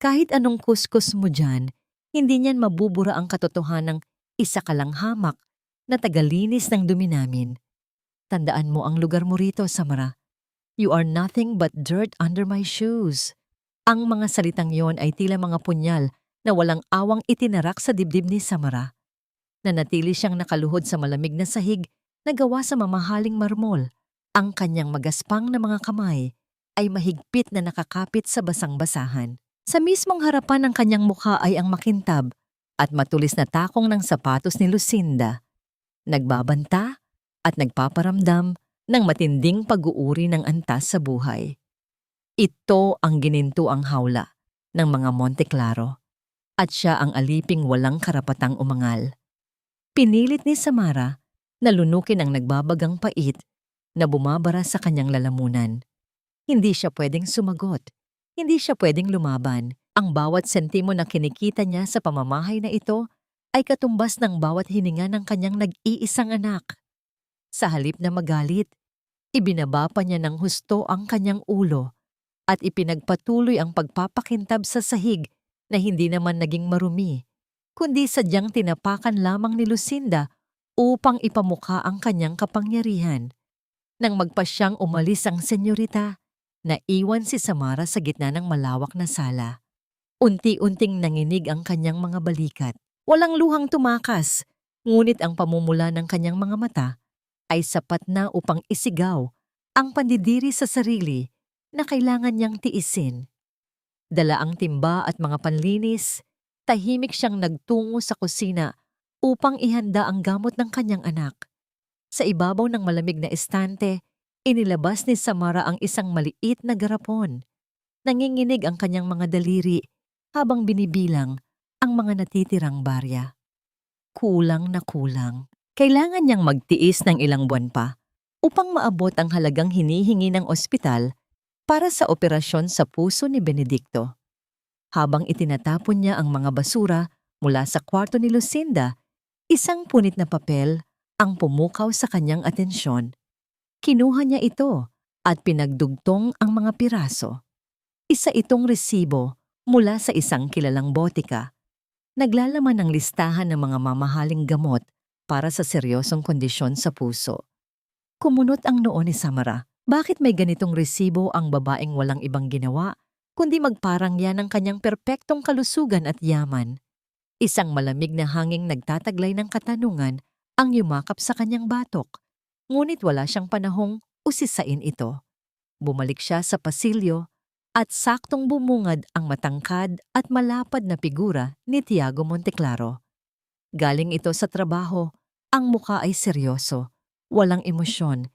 Kahit anong kuskus mo dyan, hindi niyan mabubura ang katotohanang isa ka lang hamak na tagalinis ng dumi namin. Tandaan mo ang lugar mo rito, Samara. You are nothing but dirt under my shoes. Ang mga salitang yon ay tila mga punyal na walang awang itinarak sa dibdib ni Samara. Nanatili siyang nakaluhod sa malamig na sahig na gawa sa mamahaling marmol. Ang kanyang magaspang na mga kamay ay mahigpit na nakakapit sa basang-basahan. Sa mismong harapan ng kanyang mukha ay ang makintab at matulis na takong ng sapatos ni Lucinda. Nagbabanta at nagpaparamdam ng matinding pag-uuri ng antas sa buhay. Ito ang ginintuang hawla ng mga Monteclaro at siya ang aliping walang karapatang umangal. Pinilit ni Samara na lunukin ang nagbabagang pait na bumabara sa kanyang lalamunan. Hindi siya pwedeng sumagot. Hindi siya pwedeng lumaban. Ang bawat sentimo na kinikita niya sa pamamahay na ito ay katumbas ng bawat hininga ng kanyang nag-iisang anak. Sa halip na magalit, ibinaba pa niya ng husto ang kanyang ulo at ipinagpatuloy ang pagpapakintab sa sahig na hindi naman naging marumi, kundi sadyang tinapakan lamang ni Lucinda upang ipamukha ang kanyang kapangyarihan. Nang magpasyang umalis ang senyorita, naiwan si Samara sa gitna ng malawak na sala. Unti-unting nanginig ang kanyang mga balikat. Walang luhang tumakas, ngunit ang pamumula ng kanyang mga mata ay sapat na upang isigaw ang pandidiri sa sarili na kailangan niyang tiisin. Dala ang timba at mga panlinis, tahimik siyang nagtungo sa kusina upang ihanda ang gamot ng kanyang anak. Sa ibabaw ng malamig na estante, inilabas ni Samara ang isang maliit na garapon. Nanginginig ang kanyang mga daliri habang binibilang ang mga natitirang barya. Kulang na kulang. Kailangan niyang magtiis ng ilang buwan pa upang maabot ang halagang hinihingi ng ospital para sa operasyon sa puso ni Benedicto. Habang itinatapon niya ang mga basura mula sa kwarto ni Lucinda, isang punit na papel ang pumukaw sa kanyang atensyon. Kinuha niya ito at pinagdugtong ang mga piraso. Isa itong resibo mula sa isang kilalang botika. Naglalaman ng listahan ng mga mamahaling gamot para sa seryosong kondisyon sa puso. Kumunot ang noo ni Samara. Bakit may ganitong resibo ang babaeng walang ibang ginawa, kundi magparangya ng kanyang perpektong kalusugan at yaman? Isang malamig na hanging nagtataglay ng katanungan ang yumakap sa kanyang batok. Ngunit wala siyang panahong usisain ito. Bumalik siya sa pasilyo at saktong bumungad ang matangkad at malapad na figura ni Tiago Monteclaro. Galing ito sa trabaho, ang mukha ay seryoso, walang emosyon,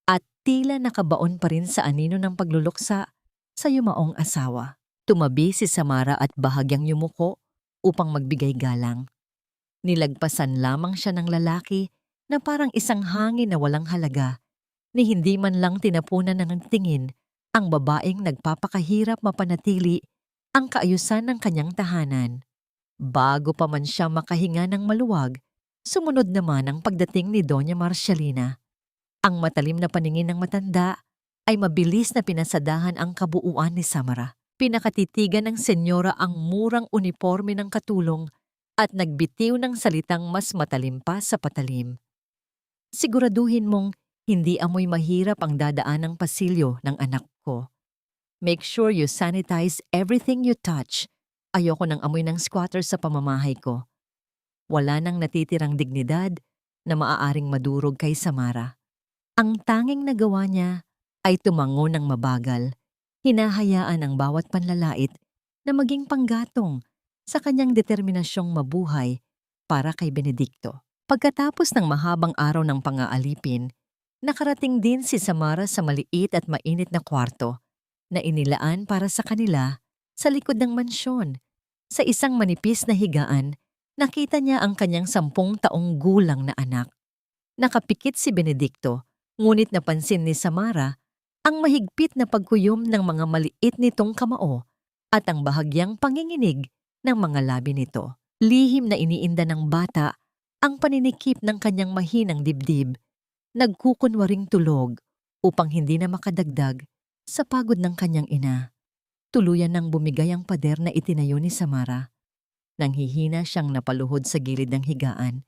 at tila nakabaon pa rin sa anino ng pagluluksa sa yumaong asawa. Tumabi si Samara at bahagyang yumuko upang magbigay galang. Nilagpasan lamang siya ng lalaki na parang isang hangin na walang halaga, ni hindi man lang tinapunan ng tingin ang babaeng nagpapakahirap mapanatili ang kaayusan ng kanyang tahanan. Bago pa man siya makahinga ng maluwag, sumunod naman ang pagdating ni Doña Marcialina. Ang matalim na paningin ng matanda ay mabilis na pinasadahan ang kabuuan ni Samara. Pinakatitigan ng senyora ang murang uniforme ng katulong at nagbitiw ng salitang mas matalim pa sa patalim. Siguraduhin mong hindi amoy mahirap ang dadaan ng pasilyo ng anak ko. Make sure you sanitize everything you touch. Ayoko ng amoy ng squatter sa pamamahay ko. Wala nang natitirang dignidad na maaaring madurog kay Samara. Ang tanging nagawa niya ay tumango ng mabagal, hinahayaan ang bawat panlalait na maging panggatong sa kanyang determinasyong mabuhay para kay Benedicto. Pagkatapos ng mahabang araw ng pang-aalipin, nakarating din si Samara sa maliit at mainit na kwarto na inilaan para sa kanila sa likod ng mansyon. Sa isang manipis na higaan, nakita niya ang kanyang 10 taong gulang na anak. Nakapikit si Benedicto, ngunit napansin ni Samara ang mahigpit na pagkuyom ng mga maliit nitong kamao at ang bahagyang panginginig ng mga labi nito. Lihim na iniinda ng bata ang paninikip ng kanyang mahinang dibdib, nagkukunwaring tulog upang hindi na makadagdag sa pagod ng kanyang ina. Tuluyan nang bumigay ang pader na itinayo ni Samara. Nanghihina siyang napaluhod sa gilid ng higaan.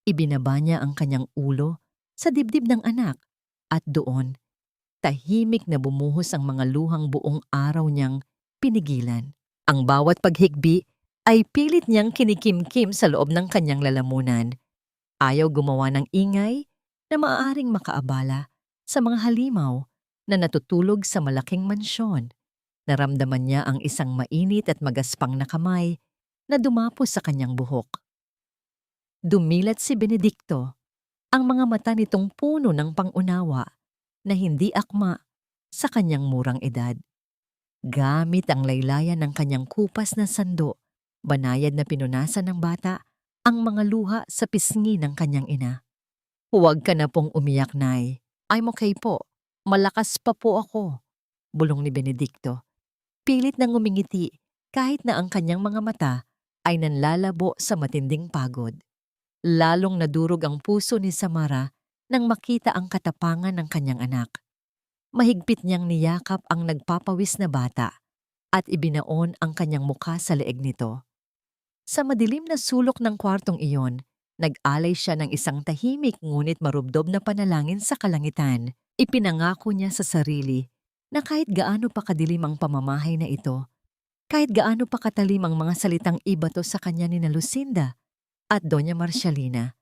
Ibinaba niya ang kanyang ulo sa dibdib ng anak at doon, tahimik na bumuhos ang mga luhang buong araw niyang pinigilan. Ang bawat paghigbi ay pilit niyang kinikimkim sa loob ng kanyang lalamunan. Ayaw gumawa ng ingay na maaaring makaabala sa mga halimaw na natutulog sa malaking mansyon. Naramdaman niya ang isang mainit at magaspang na kamay na dumapo sa kanyang buhok. Dumilat si Benedicto, ang mga mata nitong puno ng pangunawa na hindi akma sa kanyang murang edad. Gamit ang laylayan ng kanyang kupas na sando, banayad na pinunasan ng bata ang mga luha sa pisngi ng kanyang ina. "Huwag ka na pong umiyak, Nay. I'm okay po. Malakas pa po ako," bulong ni Benedicto. Pilit nang ngumingiti kahit na ang kanyang mga mata ay nanlalabo sa matinding pagod. Lalong nadurog ang puso ni Samara nang makita ang katapangan ng kanyang anak. Mahigpit niyang niyakap ang nagpapawis na bata at ibinaon ang kanyang mukha sa leeg nito. Sa madilim na sulok ng kwartong iyon, nag-alay siya ng isang tahimik ngunit marubdob na panalangin sa kalangitan. Ipinangako niya sa sarili na kahit gaano pa kadilim ang pamamahay na ito, kahit gaano pa katalim ang mga salitang ibato sa kanya ni Lucinda at Doña Marcialina,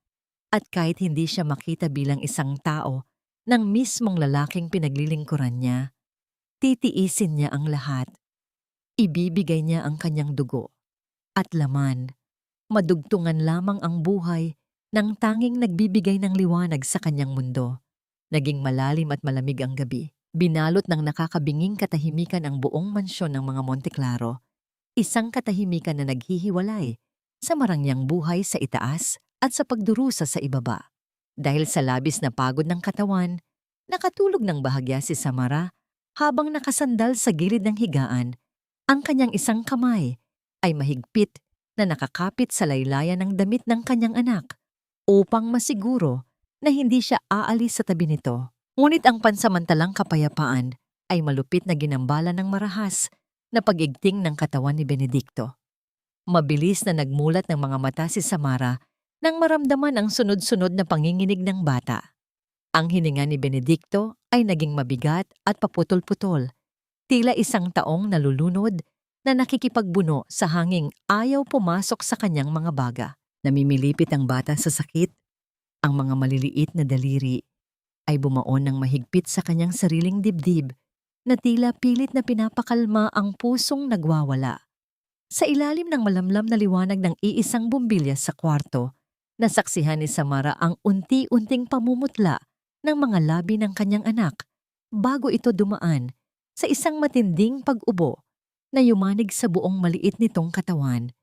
at kahit hindi siya makita bilang isang tao ng mismong lalaking pinaglilingkuran niya, titiisin niya ang lahat. Ibibigay niya ang kanyang dugo at laman. Madugtungan lamang ang buhay ng tanging nagbibigay ng liwanag sa kanyang mundo. Naging malalim at malamig ang gabi. Binalot ng nakakabinging katahimikan ang buong mansyon ng mga Monteclaro. Isang katahimikan na naghihiwalay sa marangyang buhay sa itaas at sa pagdurusa sa ibaba. Dahil sa labis na pagod ng katawan, nakatulog ng bahagya si Samara habang nakasandal sa gilid ng higaan. Ang kanyang isang kamay ay mahigpit na nakakapit sa laylayan ng damit ng kanyang anak upang masiguro na hindi siya aalis sa tabi nito. Ngunit ang pansamantalang kapayapaan ay malupit na ginambala ng marahas na pag-igting ng katawan ni Benedicto. Mabilis na nagmulat ng mga mata si Samara nang maramdaman ang sunod-sunod na panginginig ng bata. Ang hininga ni Benedicto ay naging mabigat at paputol-putol, tila isang taong nalulunod na nakikipagbuno sa hanging ayaw pumasok sa kanyang mga baga. Namimilipit ang bata sa sakit. Ang mga maliliit na daliri ay bumaon ng mahigpit sa kanyang sariling dibdib na tila pilit na pinapakalma ang pusong nagwawala. Sa ilalim ng malamlam na liwanag ng iisang bumbilya sa kwarto, nasaksihan ni Samara ang unti-unting pamumutla ng mga labi ng kanyang anak bago ito dumaan sa isang matinding pag-ubo na yumanig sa buong maliit nitong katawan.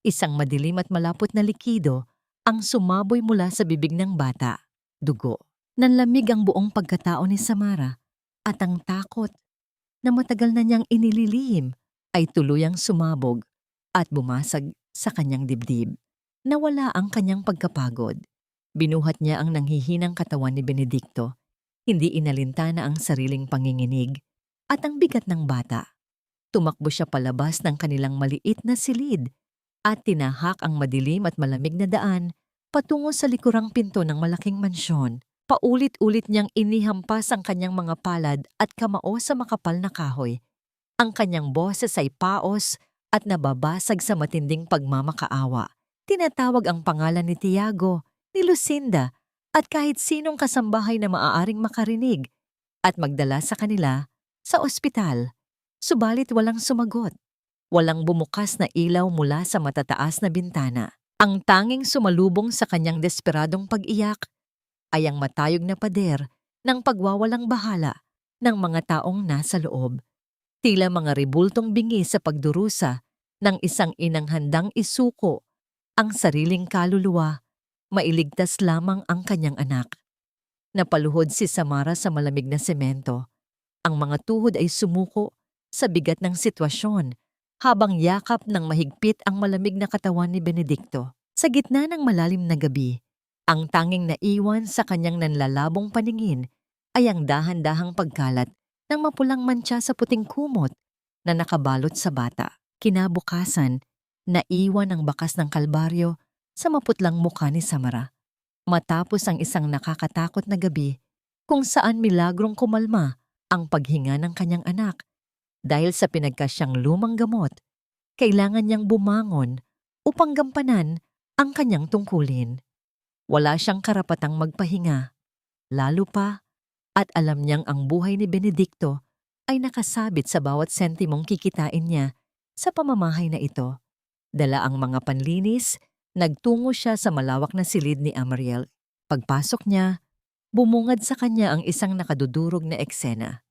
Isang madilim at malapot na likido ang sumaboy mula sa bibig ng bata. Dugo. Nanlamig ang buong pagkatao ni Samara at ang takot na matagal na niyang inililihim ay tuluyang sumabog at bumasag sa kanyang dibdib. Nawala ang kanyang pagkapagod. Binuhat niya ang nanghihinang katawan ni Benedicto. Hindi inalintana ang sariling panginginig at ang bigat ng bata. Tumakbo siya palabas ng kanilang maliit na silid at tinahak ang madilim at malamig na daan patungo sa likurang pinto ng malaking mansyon. Paulit-ulit niyang inihampas ang kanyang mga palad at kamao sa makapal na kahoy. Ang kanyang boses ay paos at nababasag sa matinding pagmamakaawa. Tinatawag ang pangalan ni Tiago, ni Lucinda, at kahit sinong kasambahay na maaaring makarinig at magdala sa kanila sa ospital. Subalit walang sumagot. Walang bumukas na ilaw mula sa matataas na bintana. Ang tanging sumalubong sa kanyang desperadong pag-iyak ay ang matayog na pader ng pagwawalang bahala ng mga taong nasa loob. Tila mga ribultong bingi sa pagdurusa ng isang inang handang isuko ang sariling kaluluwa, mailigtas lamang ang kanyang anak. Napaluhod si Samara sa malamig na semento. Ang mga tuhod ay sumuko sa bigat ng sitwasyon habang yakap ng mahigpit ang malamig na katawan ni Benedicto. Sa gitna ng malalim na gabi, ang tanging naiwan sa kanyang nanlalabong paningin ay ang dahan-dahang pagkalat ng mapulang mantsa sa puting kumot na nakabalot sa bata. Kinabukasan, naiwan ang bakas ng kalbaryo sa maputlang mukha ni Samara. Matapos ang isang nakakatakot na gabi kung saan milagrong kumalma ang paghinga ng kanyang anak dahil sa pinagkasyang lumang gamot, kailangan niyang bumangon upang gampanan ang kanyang tungkulin. Wala siyang karapatang magpahinga, lalo pa at alam niyang ang buhay ni Benedicto ay nakasabit sa bawat sentimong kikitain niya sa pamamahay na ito. Dala ang mga panlinis, nagtungo siya sa malawak na silid ni Amariel. Pagpasok niya, bumungad sa kanya ang isang nakadudurog na eksena.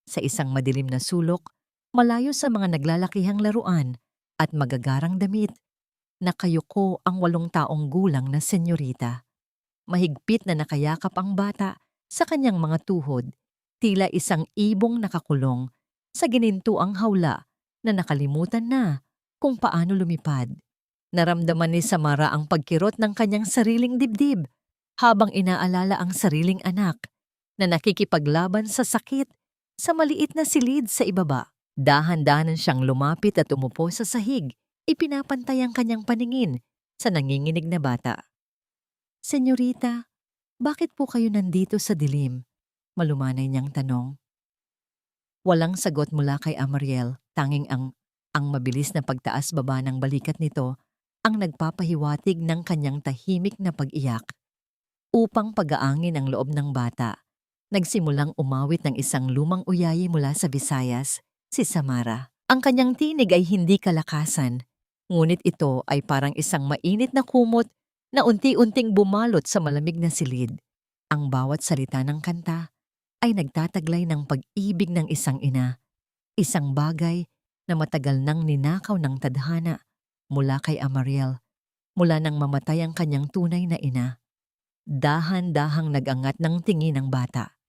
Sa isang madilim na sulok, malayo sa mga naglalakihang laruan at magagarang damit, nakayuko ang 8 taong gulang na senyorita. Mahigpit na nakayakap ang bata sa kanyang mga tuhod, tila isang ibong nakakulong sa ginintuang hawla na nakalimutan na kung paano lumipad. Naramdaman ni Samara ang pagkirot ng kanyang sariling dibdib habang inaalala ang sariling anak na nakikipaglaban sa sakit sa maliit na silid sa ibaba. Dahan-dahan siyang lumapit at umupo sa sahig, ipinapantay ang kanyang paningin sa nanginginig na bata. "Senyorita, bakit po kayo nandito sa dilim?" Malumanay niyang tanong. Walang sagot mula kay Amariel, tanging ang mabilis na pagtaas-baba ng balikat nito ang nagpapahiwatig ng kanyang tahimik na pag-iyak. Upang pag-aangin ang loob ng bata, nagsimulang umawit ng isang lumang uyayi mula sa Visayas, si Samara. Ang kanyang tinig ay hindi kalakasan, ngunit ito ay parang isang mainit na kumot na unti-unting bumalot sa malamig na silid. Ang bawat salita ng kanta ay nagtataglay ng pag-ibig ng isang ina, isang bagay na matagal nang ninakaw ng tadhana mula kay Amariel, mula nang mamatay ang kanyang tunay na ina. Dahan-dahang nag-angat ng tingin ng bata.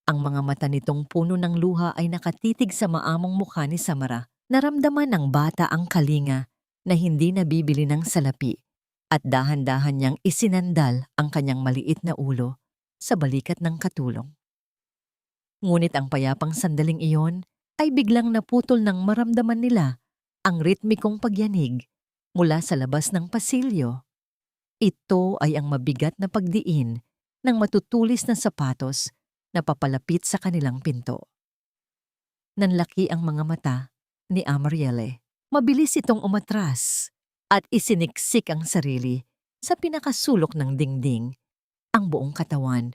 Ang mga mata nitong puno ng luha ay nakatitig sa maamong mukha ni Samara. Naramdaman ng bata ang kalinga na hindi nabibili ng salapi at dahan-dahan niyang isinandal ang kanyang maliit na ulo sa balikat ng katulong. Ngunit ang payapang sandaling iyon ay biglang naputol nang maramdaman nila ang ritmikong pagyanig mula sa labas ng pasilyo. Ito ay ang mabigat na pagdiin ng matutulis na sapatos na papalapit sa kanilang pinto. Nanlaki ang mga mata ni Amarielle. Mabilis itong umatras at isiniksik ang sarili sa pinakasulok ng dingding. Ang buong katawan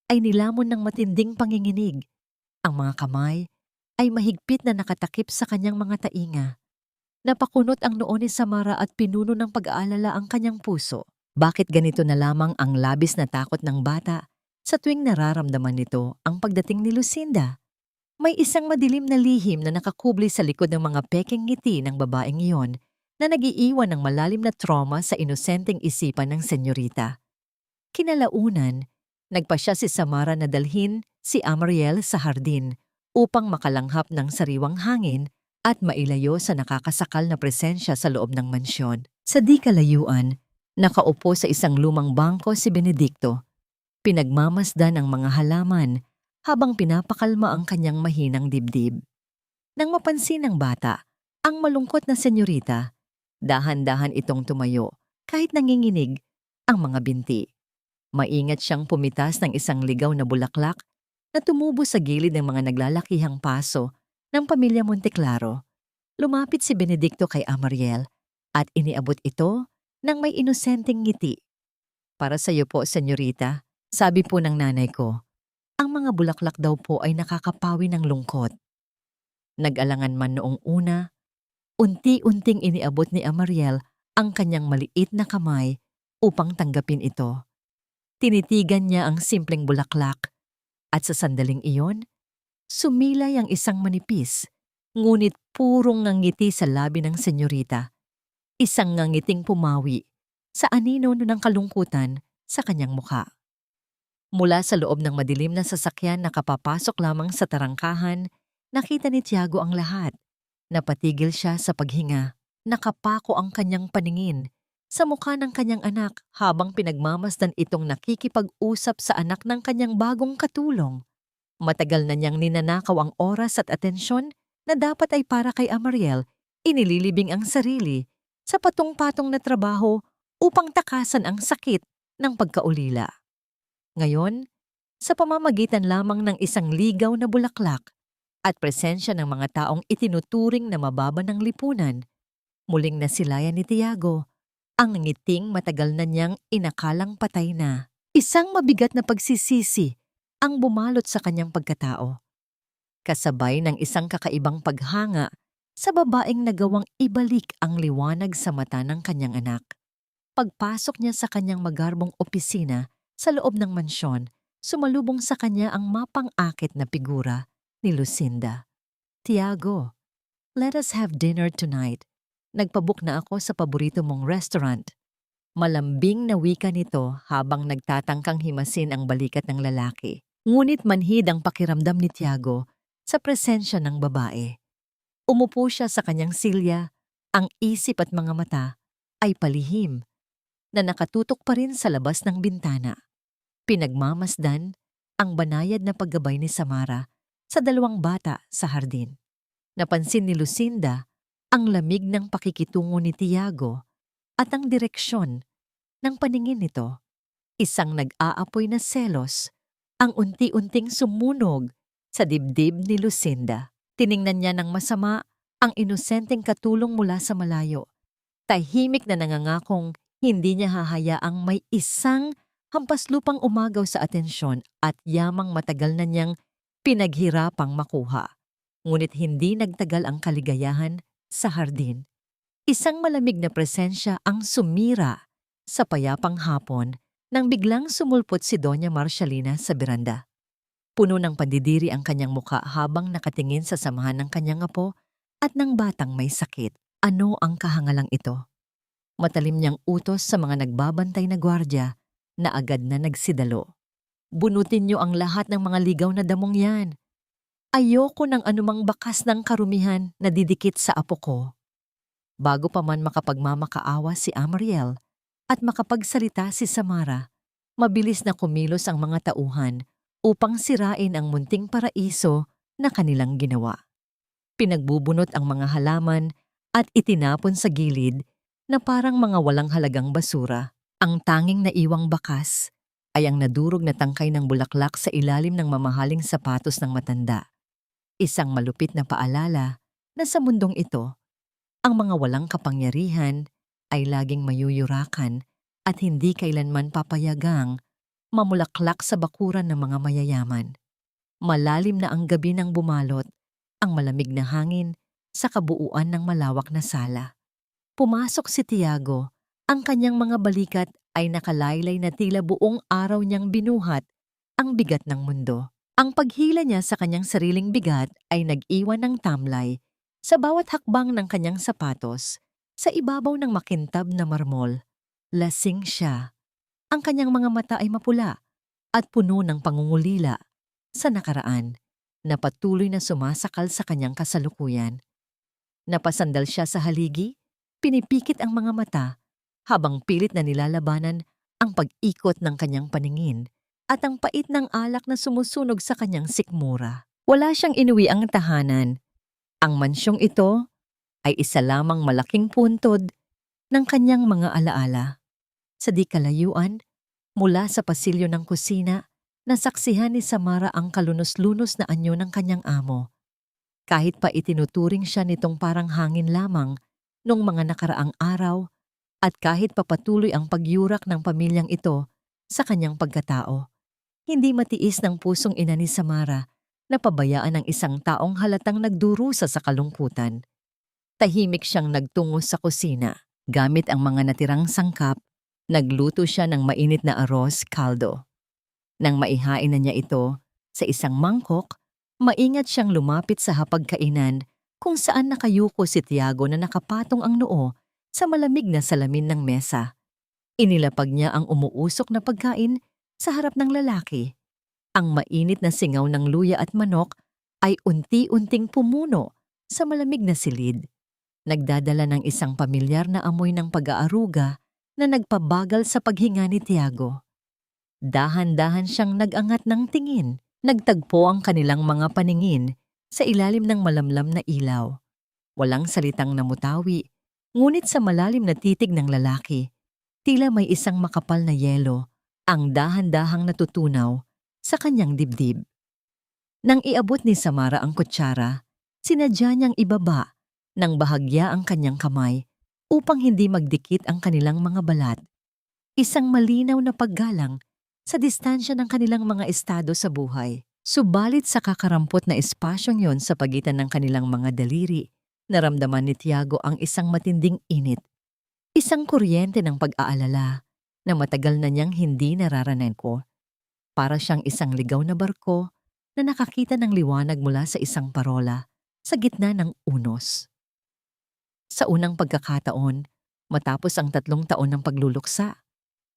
ay nilamon ng matinding panginginig. Ang mga kamay ay mahigpit na nakatakip sa kanyang mga tainga. Napakunot ang noo ni Samara at pinuno ng pag-aalala ang kanyang puso. Bakit ganito na lamang ang labis na takot ng bata sa tuwing nararamdaman nito ang pagdating ni Lucinda? May isang madilim na lihim na nakakubli sa likod ng mga pekeng ngiti ng babaeng iyon na nag-iiwan ng malalim na trauma sa inosenteng isipan ng senyorita. Kinalaunan, nagpasya si Samara na dalhin si Amariel sa hardin upang makalanghap ng sariwang hangin at mailayo sa nakakasakal na presensya sa loob ng mansyon. Sa di kalayuan, nakaupo sa isang lumang bangko si Benedicto. Pinagmamasdan ang mga halaman habang pinapakalma ang kanyang mahinang dibdib. Nang mapansin ng bata ang malungkot na senyorita, dahan-dahan itong tumayo kahit nanginginig ang mga binti. Maingat siyang pumitas ng isang ligaw na bulaklak na tumubo sa gilid ng mga naglalakihang paso ng pamilya Monteclaro. Lumapit si Benedicto kay Amariel at iniabot ito ng may inosenteng ngiti. "Para sa iyo po, senyorita," sabi po ng nanay ko. "Ang mga bulaklak daw po ay nakakapawi ng lungkot." Nag-alangan man noong una, unti-unting iniabot ni Amariel ang kanyang maliit na kamay upang tanggapin ito. Tinitigan niya ang simpleng bulaklak at sa sandaling iyon, sumilay ang isang manipis, ngunit purong ngangiti sa labi ng senyorita. Isang ngangiting pumawi sa anino ng kalungkutan sa kanyang mukha. Mula sa loob ng madilim na sasakyan na kapapasok lamang sa tarangkahan, nakita ni Tiago ang lahat. Napatigil siya sa paghinga. Nakapako ang kanyang paningin sa mukha ng kanyang anak habang pinagmamasdan itong nakikipag-usap sa anak ng kanyang bagong katulong. Matagal na niyang ninanakaw ang oras at atensyon na dapat ay para kay Amariel, inililibing ang sarili sa patong-patong na trabaho upang takasan ang sakit ng pagkaulila. Ngayon, sa pamamagitan lamang ng isang ligaw na bulaklak at presensya ng mga taong itinuturing na mababa ng lipunan, muling nasilayan ni Tiago ang ngiting matagal na niyang inakalang patay na. Isang mabigat na pagsisisi ang bumalot sa kanyang pagkatao, kasabay ng isang kakaibang paghanga sa babaeng nagawang ibalik ang liwanag sa mata ng kanyang anak. Pagpasok niya sa kanyang magarbong opisina sa loob ng mansyon, sumalubong sa kanya ang mapang-akit na figura ni Lucinda. "Tiago, let us have dinner tonight. Nagpabook na ako sa paborito mong restaurant." Malambing na wika nito habang nagtatangkang himasin ang balikat ng lalaki. Ngunit manhid ang pakiramdam ni Tiago sa presensya ng babae. Umupo siya sa kanyang silya, ang isip at mga mata ay palihim na nakatutok pa rin sa labas ng bintana. Pinagmamasdan ang banayad na paggabay ni Samara sa dalawang bata sa hardin. Napansin ni Lucinda ang lamig ng pakikitungo ni Tiago at ang direksyon ng paningin nito. Isang nag-aapoy na selos ang unti-unting sumunog sa dibdib ni Lucinda. Tiningnan niya ng masama ang inosenteng katulong mula sa malayo. Tahimik na nangangakong hindi niya hahayaang may isang hampaslupang umagaw sa atensyon at yamang matagal na niyang pinaghirapang makuha. Ngunit hindi nagtagal ang kaligayahan sa hardin. Isang malamig na presensya ang sumira sa payapang hapon nang biglang sumulpot si Doña Marcialina sa beranda. Puno ng pandidiri ang kanyang muka habang nakatingin sa samahan ng kanyang apo at ng batang may sakit. Ano ang kahangalang ito? Matalim niyang utos sa mga nagbabantay na gwardya na agad na nagsidalo. "Bunutin niyo ang lahat ng mga ligaw na damong yan. Ayoko ng anumang bakas ng karumihan na didikit sa apo ko." Bago pa man makapagmamakaawa si Amariel at makapagsalita si Samara, mabilis na kumilos ang mga tauhan upang sirain ang munting paraiso na kanilang ginawa. Pinagbubunot ang mga halaman at itinapon sa gilid na parang mga walang halagang basura. Ang tanging naiwang bakas ay ang nadurog na tangkay ng bulaklak sa ilalim ng mamahaling sapatos ng matanda. Isang malupit na paalala na sa mundong ito, ang mga walang kapangyarihan ay laging mayuyurakan at hindi kailanman papayagang mamulaklak sa bakuran ng mga mayayaman. Malalim na ang gabi nang bumalot ang malamig na hangin sa kabuuan ng malawak na sala. Pumasok si Tiago, ang kanyang mga balikat ay nakalaylay na tila buong araw niyang binuhat ang bigat ng mundo. Ang paghila niya sa kanyang sariling bigat ay nag-iwan ng tamlay sa bawat hakbang ng kanyang sapatos. Sa ibabaw ng makintab na marmol, lasing siya. Ang kanyang mga mata ay mapula at puno ng pangungulila sa nakaraan na patuloy na sumasakal sa kanyang kasalukuyan. Napasandal siya sa haligi, pinipikit ang mga mata habang pilit na nilalabanan ang pag-ikot ng kanyang paningin at ang pait ng alak na sumusunog sa kanyang sikmura. Wala siyang inuwi ang tahanan. Ang mansyong ito ay isa lamang malaking puntod ng kanyang mga alaala. Sa di kalayuan, mula sa pasilyo ng kusina, nasaksihan ni Samara ang kalunos-lunos na anyo ng kanyang amo. Kahit pa itinuturing siya nitong parang hangin lamang noong mga nakaraang araw, at kahit pa patuloy ang pagyurak ng pamilyang ito sa kanyang pagkatao, hindi matiis ng pusong ina ni Samara na pabayaan ang isang taong halatang nagdurusa sa kalungkutan. Tahimik siyang nagtungo sa kusina. Gamit ang mga natirang sangkap, nagluto siya ng mainit na arroz caldo. Nang maihain na niya ito sa isang mangkok, maingat siyang lumapit sa hapagkainan kung saan nakayuko si Tiago na nakapatong ang noo sa malamig na salamin ng mesa. Inilapag niya ang umuusok na pagkain sa harap ng lalaki. Ang mainit na singaw ng luya at manok ay unti-unting pumuno sa malamig na silid. Nagdadala ng isang pamilyar na amoy ng pag-aaruga na nagpabagal sa paghinga ni Tiago. Dahan-dahan siyang nag-angat ng tingin. Nagtagpo ang kanilang mga paningin Sa ilalim ng malamlam na ilaw, walang salitang namutawi, ngunit sa malalim na titig ng lalaki, tila may isang makapal na yelo ang dahan-dahang natutunaw sa kanyang dibdib. Nang iabot ni Samara ang kutsara, sinadya niyang ibaba ng bahagya ang kanyang kamay upang hindi magdikit ang kanilang mga balat. Isang malinaw na paggalang sa distansya ng kanilang mga estado sa buhay. Subalit sa kakarampot na espasyong yon sa pagitan ng kanilang mga daliri, naramdaman ni Tiago ang isang matinding init. Isang kuryente ng pag-aalala na matagal na niyang hindi nararanan ko. Para siyang isang ligaw na barko na nakakita ng liwanag mula sa isang parola sa gitna ng unos. Sa unang pagkakataon, matapos ang 3 taon ng pagluluksa,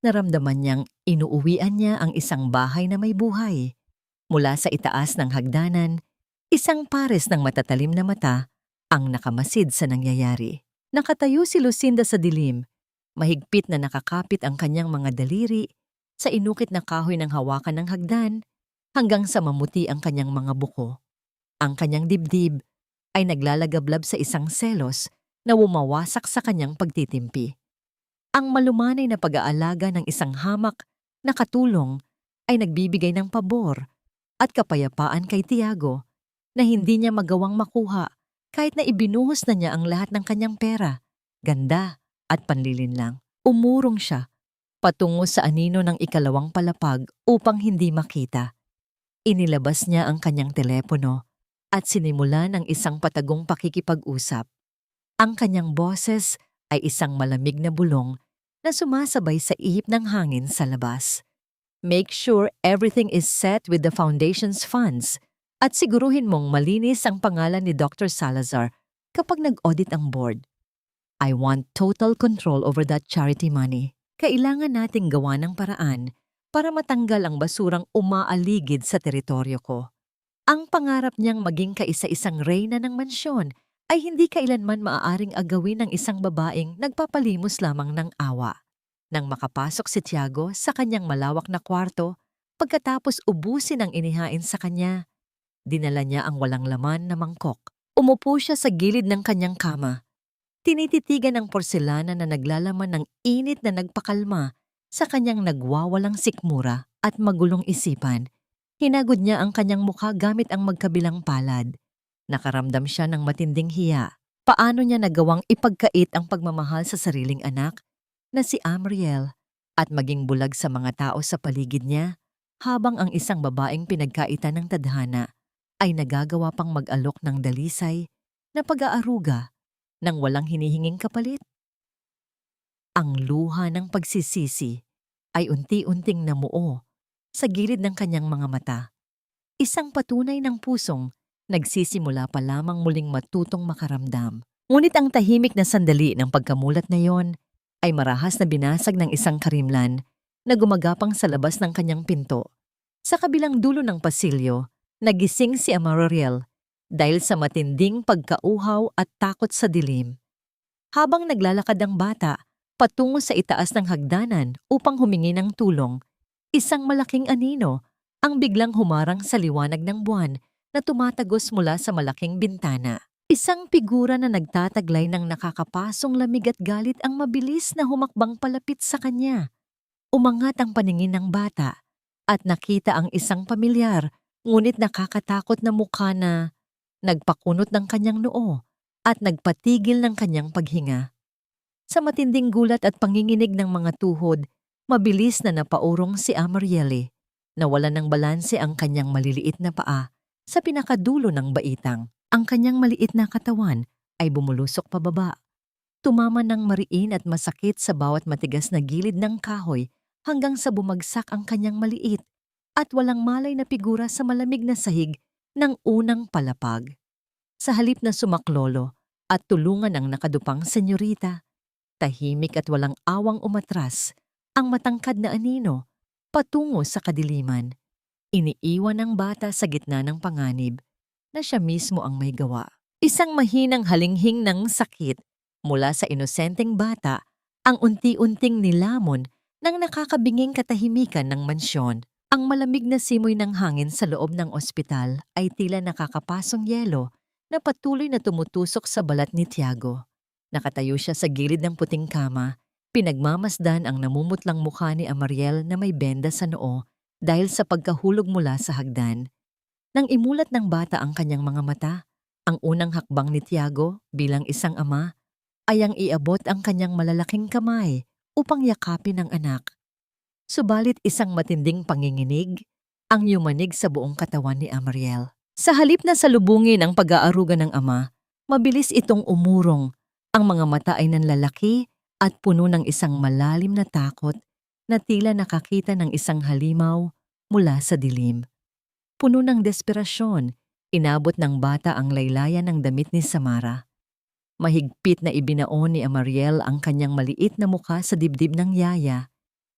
naramdaman niyang inuuwian niya ang isang bahay na may buhay. Mula sa itaas ng hagdanan, isang pares ng matatalim na mata ang nakamasid sa nangyayari. Nakatayo si Lucinda sa dilim, mahigpit na nakakapit ang kanyang mga daliri sa inukit na kahoy ng hawakan ng hagdan hanggang sa mamuti ang kanyang mga buko. Ang kanyang dibdib ay naglalagablab sa isang selos na wumawasak sa kanyang pagtitimpi. Ang malumanay na pag-aalaga ng isang hamak na katulong ay nagbibigay ng pabor at kapayapaan kay Tiago na hindi niya magawang makuha kahit na ibinuhos na niya ang lahat ng kanyang pera, ganda at panlilinlang. Umurong siya patungo sa anino ng ikalawang palapag upang hindi makita. Inilabas niya ang kanyang telepono at sinimulan ng isang patagong pakikipag-usap. Ang kanyang boses ay isang malamig na bulong na sumasabay sa ihip ng hangin sa labas. Make sure everything is set with the foundation's funds at siguruhin mong malinis ang pangalan ni Dr. Salazar kapag nag-audit ang board. I want total control over that charity money. Kailangan nating gawa ng paraan para matanggal ang basurang umaaligid sa teritoryo ko. Ang pangarap niyang maging kaisa-isang reyna ng mansyon ay hindi kailanman maaaring agawin ng isang babaeng nagpapalimos lamang ng awa. Nang makapasok si Tiago sa kanyang malawak na kwarto, pagkatapos ubusin ang inihain sa kanya, dinala niya ang walang laman na mangkok. Umupo siya sa gilid ng kanyang kama. Tinititigan ang porselana na naglalaman ng init na nagpakalma sa kanyang nagwawalang sikmura at magulong isipan. Hinagod niya ang kanyang mukha gamit ang magkabilang palad. Nakaramdam siya ng matinding hiya. Paano niya nagawang ipagkait ang pagmamahal sa sariling anak na si Amriel at maging bulag sa mga tao sa paligid niya habang ang isang babaeng pinagkaitan ng tadhana ay nagagawa pang mag-alok ng dalisay na pag-aaruga nang walang hinihinging kapalit? Ang luha ng pagsisisi ay unti-unting namuo sa gilid ng kanyang mga mata. Isang patunay ng pusong nagsisimula pa lamang muling matutong makaramdam. Ngunit ang tahimik na sandali ng pagkamulat na yon ay marahas na binasag ng isang karimlan na gumagapang sa labas ng kanyang pinto. Sa kabilang dulo ng pasilyo, nagising si Amariel dahil sa matinding pagkauhaw at takot sa dilim. Habang naglalakad ang bata patungo sa itaas ng hagdanan upang humingi ng tulong, isang malaking anino ang biglang humarang sa liwanag ng buwan na tumatagos mula sa malaking bintana. Isang figura na nagtataglay ng nakakapasong lamig at galit ang mabilis na humakbang palapit sa kanya. Umangat ang paningin ng bata at nakita ang isang pamilyar ngunit nakakatakot na mukha na nagpakunot ng kanyang noo at nagpatigil ng kanyang paghinga. Sa matinding gulat at panginginig ng mga tuhod, mabilis na napaurong si Amarielle. Nawala ng balanse ang kanyang maliliit na paa sa pinakadulo ng baitang. Ang kanyang maliit na katawan ay bumulusok pababa. Tumama ng mariin at masakit sa bawat matigas na gilid ng kahoy hanggang sa bumagsak ang kanyang maliit at walang malay na figura sa malamig na sahig ng unang palapag. Sa halip na sumaklolo at tulungan ang nakadupang senyorita, tahimik at walang awang umatras ang matangkad na anino patungo sa kadiliman. Iniiwan ng bata sa gitna ng panganib na siya mismo ang may gawa. Isang mahinang halinghing ng sakit mula sa inosenteng bata ang unti-unting nilamon ng nakakabinging katahimikan ng mansyon. Ang malamig na simoy ng hangin sa loob ng ospital ay tila nakakapasong yelo na patuloy na tumutusok sa balat ni Tiago. Nakatayo siya sa gilid ng puting kama, pinagmamasdan ang namumutlang mukha ni Amariel na may benda sa noo dahil sa pagkahulog mula sa hagdan. Nang imulat ng bata ang kanyang mga mata, ang unang hakbang ni Tiago bilang isang ama ay ang iabot ang kanyang malalaking kamay upang yakapin ang anak. Subalit isang matinding panginginig ang yumanig sa buong katawan ni Amariel. Sa halip na salubungin ang pag-aaruga ng ama, mabilis itong umurong. Ang mga mata ay nanlalaki at puno ng isang malalim na takot na tila nakakita ng isang halimaw mula sa dilim. Puno ng desperasyon, inabot ng bata ang laylayan ng damit ni Samara. Mahigpit na ibinaon ni Amariel ang kanyang maliit na mukha sa dibdib ng yaya.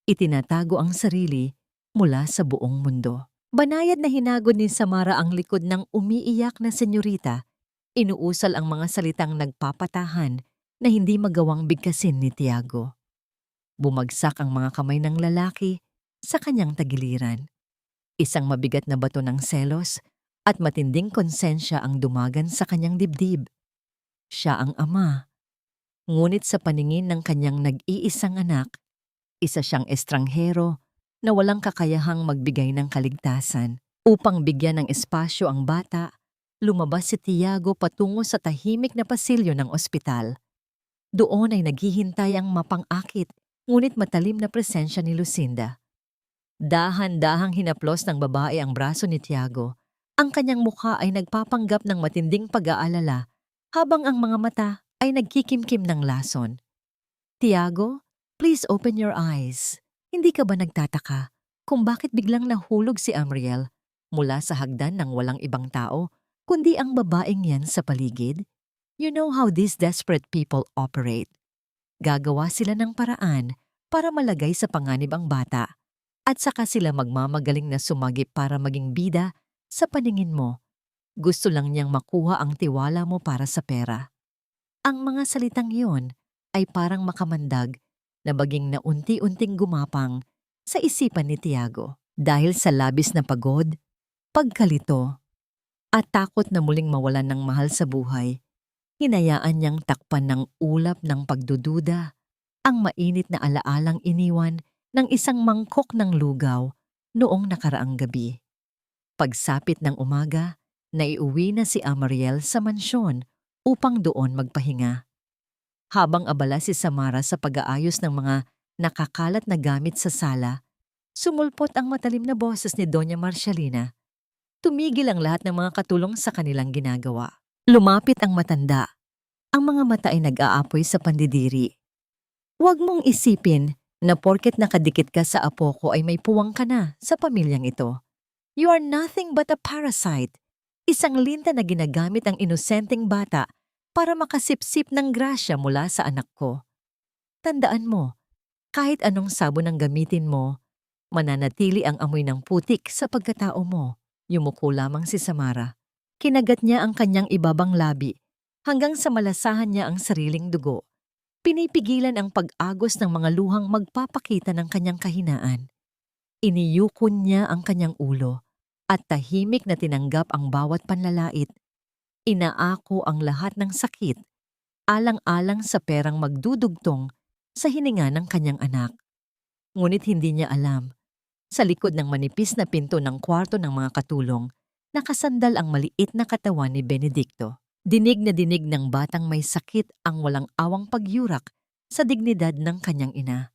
Itinatago ang sarili mula sa buong mundo. Banayad na hinagod ni Samara ang likod ng umiiyak na senyorita. Inuusal ang mga salitang nagpapatahan na hindi magawang bigkasin ni Tiago. Bumagsak ang mga kamay ng lalaki sa kanyang tagiliran. Isang mabigat na bato ng selos at matinding konsensya ang dumagan sa kanyang dibdib. Siya ang ama. Ngunit sa paningin ng kanyang nag-iisang anak, isa siyang estranghero na walang kakayahang magbigay ng kaligtasan. Upang bigyan ng espasyo ang bata, lumabas si Tiago patungo sa tahimik na pasilyo ng ospital. Doon ay naghihintay ang mapang-akit, ngunit matalim na presensya ni Lucinda. Dahan-dahang hinaplos ng babae ang braso ni Tiago. Ang kanyang mukha ay nagpapanggap ng matinding pag-aalala habang ang mga mata ay nagkikimkim ng lason. Tiago, please open your eyes. Hindi ka ba nagtataka kung bakit biglang nahulog si Amriel mula sa hagdan ng walang ibang tao, kundi ang babaeng yan sa paligid? You know how these desperate people operate. Gagawa sila ng paraan para malagay sa panganib ang bata at saka sila magmamagaling na sumagip para maging bida sa paningin mo. Gusto lang niyang makuha ang tiwala mo para sa pera. Ang mga salitang iyon ay parang makamandag na baging na unti-unting gumapang sa isipan ni Tiago dahil sa labis na pagod, pagkalito, at takot na muling mawalan ng mahal sa buhay. Hinayaan niyang takpan ng ulap ng pagdududa ang mainit na alaalang iniwan ng isang mangkok ng lugaw noong nakaraang gabi. Pagsapit ng umaga, naiuwi na si Amariel sa mansyon upang doon magpahinga. Habang abala si Samara sa pag-aayos ng mga nakakalat na gamit sa sala, sumulpot ang matalim na boses ni Doña Marcialina. Tumigil ang lahat ng mga katulong sa kanilang ginagawa. Lumapit ang matanda. Ang mga mata ay nag-aapoy sa pandidiri. Huwag mong isipin na porket nakadikit ka sa apo ko ay may puwang ka na sa pamilyang ito. You are nothing but a parasite. Isang linta na ginagamit ang inosenteng bata para makasipsip ng grasya mula sa anak ko. Tandaan mo, kahit anong sabon ang gamitin mo, mananatili ang amoy ng putik sa pagkatao mo. Yumuko lamang si Samara. Kinagat niya ang kanyang ibabang labi hanggang sa malasahan niya ang sariling dugo. Pinipigilan ang pag-agos ng mga luhang magpapakita ng kanyang kahinaan. Iniyukon niya ang kanyang ulo at tahimik na tinanggap ang bawat panlalait. Inaako ang lahat ng sakit, alang-alang sa perang magdudugtong sa hininga ng kanyang anak. Ngunit hindi niya alam, sa likod ng manipis na pinto ng kwarto ng mga katulong, nakasandal ang maliit na katawan ni Benedicto. Dinig na dinig ng batang may sakit ang walang awang pagyurak sa dignidad ng kanyang ina.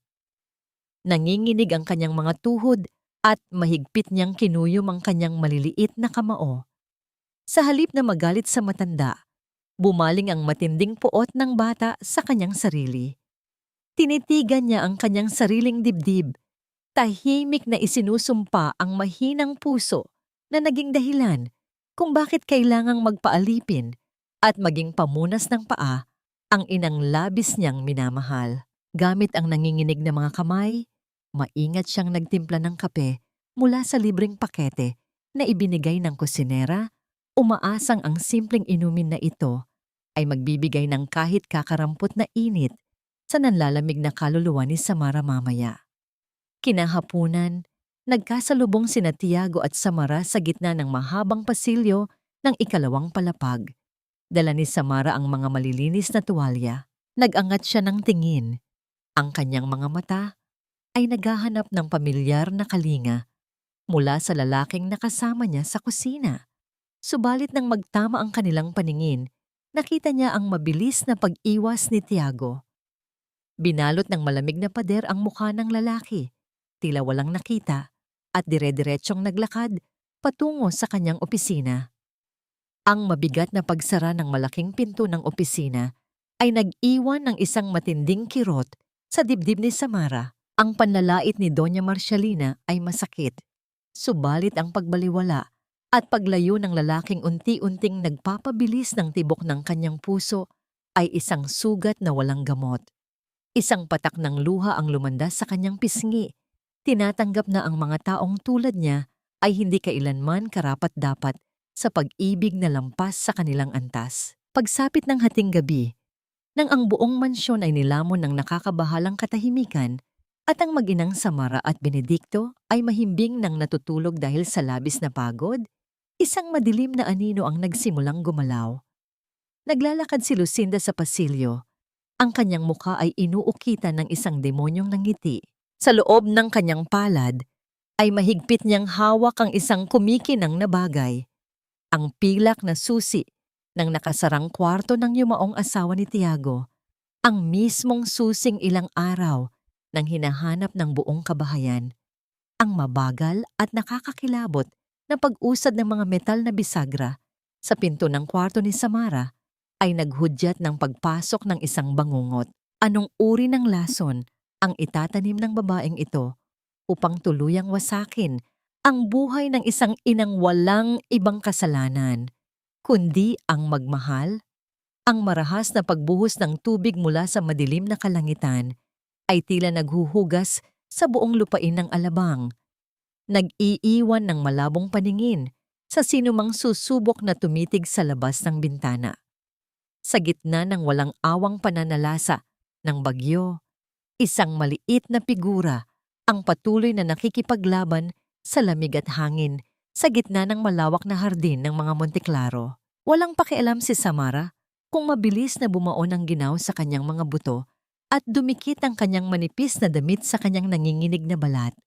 Nanginginig ang kanyang mga tuhod at mahigpit niyang kinuyom ang kanyang maliliit na kamao. Sa halip na magalit sa matanda, bumaling ang matinding puot ng bata sa kanyang sarili. Tinitigan niya ang kanyang sariling dibdib. Tahimik na isinusumpa ang mahinang puso na naging dahilan kung bakit kailangang magpaalipin at maging pamunas ng paa ang inang labis niyang minamahal. Gamit ang nanginginig na mga kamay, maingat siyang nagtimpla ng kape mula sa libreng pakete na ibinigay ng kusinera. Umaasang ang simpleng inumin na ito ay magbibigay ng kahit kakarampot na init sa nanlalamig na kaluluwa ni Samara mamaya. Kinahapunan, Nagkasalubong sina Tiago at Samara sa gitna ng mahabang pasilyo ng ikalawang palapag. Dala ni Samara ang mga malilinis na tuwalya. Nag-angat siya ng tingin. Ang kanyang mga mata ay naghahanap ng pamilyar na kalinga mula sa lalaking nakasama niya sa kusina. Subalit nang magtama ang kanilang paningin, nakita niya ang mabilis na pag-iwas ni Tiago. Binalot ng malamig na pader ang mukha ng lalaki, tila walang nakita, at dire-diretsyong naglakad patungo sa kanyang opisina. Ang mabigat na pagsara ng malaking pinto ng opisina ay nag-iwan ng isang matinding kirot sa dibdib ni Samara. Ang panlalait ni Doña Marcialina ay masakit, subalit ang pagbaliwala at paglayo ng lalaking unti-unting nagpapabilis ng tibok ng kanyang puso ay isang sugat na walang gamot. Isang patak ng luha ang lumandas sa kanyang pisngi. Tinatanggap na ang mga taong tulad niya ay hindi kailanman karapat-dapat sa pag-ibig na lampas sa kanilang antas. Pagsapit ng hating gabi, nang ang buong mansyon ay nilamon ng nakakabahalang katahimikan at ang mag-inang Samara at Benedicto ay mahimbing nang natutulog dahil sa labis na pagod, isang madilim na anino ang nagsimulang gumalaw. Naglalakad si Lucinda sa pasilyo. Ang kanyang mukha ay inuukitan ng isang demonyong nangiti. Sa loob ng kanyang palad ay mahigpit niyang hawak ang isang kumikinang na bagay. Ang pilak na susi ng nakasarang kwarto ng yumaong asawa ni Tiago. Ang mismong susing ilang araw nang hinahanap ng buong kabahayan. Ang mabagal at nakakakilabot na pag-usad ng mga metal na bisagra sa pinto ng kwarto ni Samara ay naghudyat ng pagpasok ng isang bangungot. Anong uri ng lason ang itatanim ng babaeng ito upang tuluyang wasakin ang buhay ng isang inang walang ibang kasalanan, kundi ang magmahal? Ang marahas na pagbuhos ng tubig mula sa madilim na kalangitan ay tila naghuhugas sa buong lupain ng alabang. Nag-iiwan ng malabong paningin sa sinumang susubok na tumitig sa labas ng bintana. Sa gitna ng walang awang pananalasa ng bagyo, isang maliit na figura ang patuloy na nakikipaglaban sa lamig at hangin sa gitna ng malawak na hardin ng mga Monteklaro. Walang pakialam si Samara kung mabilis na bumaon ang ginaw sa kanyang mga buto at dumikit ang kanyang manipis na damit sa kanyang nanginginig na balat.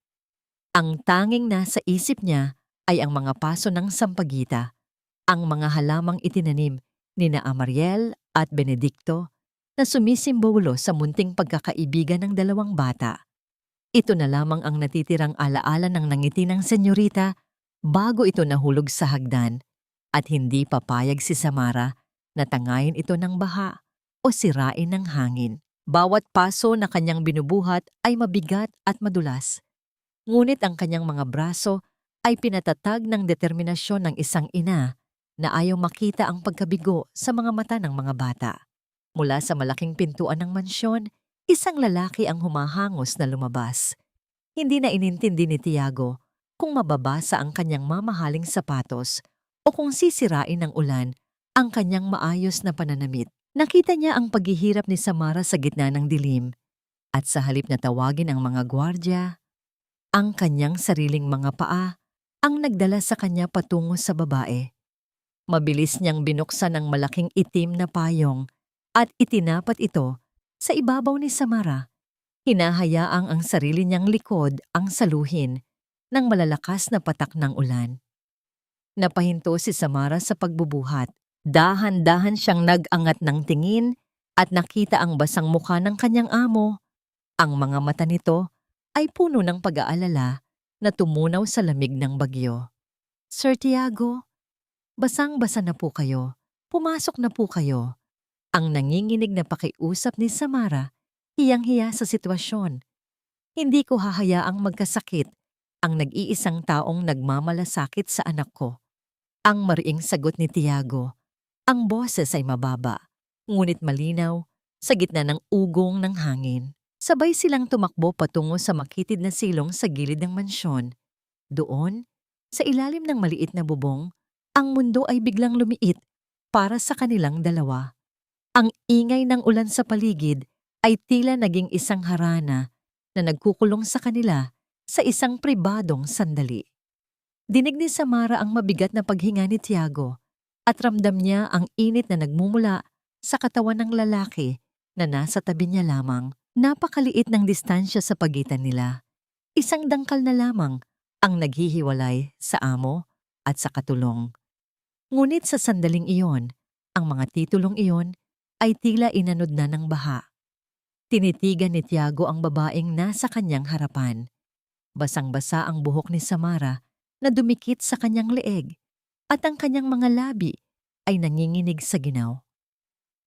Ang tanging nasa isip niya ay ang mga paso ng sampagita, ang mga halamang itinanim ni na Amariel at Benedicto na sumisimbolo sa munting pagkakaibigan ng dalawang bata. Ito na lamang ang natitirang alaala ng nangiti ng senyorita bago ito nahulog sa hagdan at hindi papayag si Samara na tangayin ito ng baha o sirain ng hangin. Bawat paso na kanyang binubuhat ay mabigat at madulas. Ngunit ang kanyang mga braso ay pinatatag ng determinasyon ng isang ina na ayaw makita ang pagkabigo sa mga mata ng mga bata. Mula sa malaking pintuan ng mansyon, isang lalaki ang humahangos na lumabas. Hindi na inintindi ni Tiago kung mababasa ang kanyang mamahaling sapatos o kung sisirain ng ulan ang kanyang maayos na pananamit. Nakita niya ang paghihirap ni Samara sa gitna ng dilim at sa halip na tawagin ang mga gwardya, ang kanyang sariling mga paa ang nagdala sa kanya patungo sa babae. Mabilis niyang binuksan ang malaking itim na payong at itinapat ito sa ibabaw ni Samara. Hinahayaang ang sarili niyang likod ang saluhin ng malalakas na patak ng ulan. Napahinto si Samara sa pagbubuhat. Dahan-dahan siyang nag-angat ng tingin at nakita ang basang mukha ng kanyang amo. Ang mga mata nito ay puno ng pag-aalala na tumunaw sa lamig ng bagyo. "Sir Tiago, basang-basa na po kayo. Pumasok na po kayo." Ang nanginginig na pakiusap ni Samara, hiyang-hiya sa sitwasyon. "Hindi ko hahayaang magkasakit ang nag-iisang taong nagmamalasakit sa anak ko." Ang mariing sagot ni Tiago. Ang boses ay mababa, ngunit malinaw sa gitna ng ugong ng hangin. Sabay silang tumakbo patungo sa makitid na silong sa gilid ng mansyon. Doon, sa ilalim ng maliit na bubong, ang mundo ay biglang lumiit para sa kanilang dalawa. Ang ingay ng ulan sa paligid ay tila naging isang harana na nagkukulong sa kanila sa isang pribadong sandali. Dinig ni Samara ang mabigat na paghinga ni Tiago at ramdam niya ang init na nagmumula sa katawan ng lalaki na nasa tabi niya lamang. Napakaliit ng distansya sa pagitan nila. Isang dangkal na lamang ang naghihiwalay sa amo at sa katulong. Ngunit sa sandaling iyon, ang mga titulong iyon ay tila inanod na ng baha. Tinitigan ni Tiago ang babaeng nasa kanyang harapan. Basang-basa ang buhok ni Samara na dumikit sa kanyang leeg at ang kanyang mga labi ay nanginginig sa ginaw.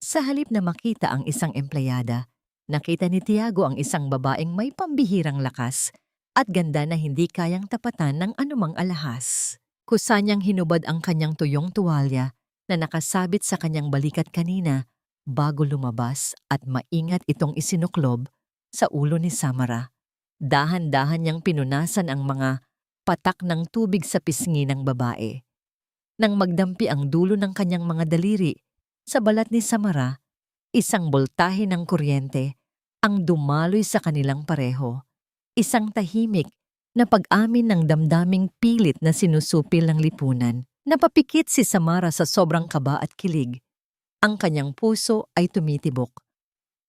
Sa halip na makita ang isang empleyada, nakita ni Tiago ang isang babaeng may pambihirang lakas at ganda na hindi kayang tapatan ng anumang alahas. Kusa niyang hinubad ang kanyang tuyong tuwalya na nakasabit sa kanyang balikat kanina bago lumabas at maingat itong isinuklob sa ulo ni Samara. Dahan-dahan niyang pinunasan ang mga patak ng tubig sa pisngi ng babae. Nang magdampi ang dulo ng kanyang mga daliri sa balat ni Samara, isang boltahe ng kuryente ang dumaloy sa kanilang pareho. Isang tahimik na pag-amin ng damdaming pilit na sinusupil ng lipunan. Napapikit si Samara sa sobrang kaba at kilig. Ang kanyang puso ay tumitibok.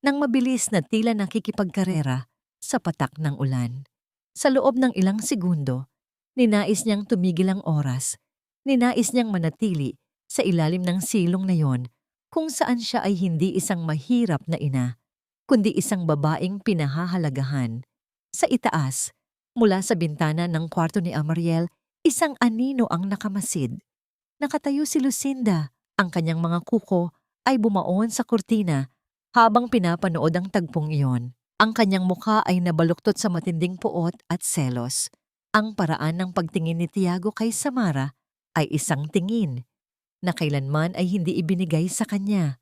Nang mabilis na tila nakikipagkarera sa patak ng ulan. Sa loob ng ilang segundo, ninais niyang tumigil ang oras. Ninais niyang manatili sa ilalim ng silong na yon kung saan siya ay hindi isang mahirap na ina, kundi isang babaeng pinahahalagahan. Sa itaas, mula sa bintana ng kwarto ni Amariel, isang anino ang nakamasid. Nakatayo si Lucinda. Ang kanyang mga kuko ay bumaon sa kurtina habang pinapanood ang tagpong iyon. Ang kanyang mukha ay nabaluktot sa matinding puot at selos. Ang paraan ng pagtingin ni Tiago kay Samara ay isang tingin na kailanman ay hindi ibinigay sa kanya.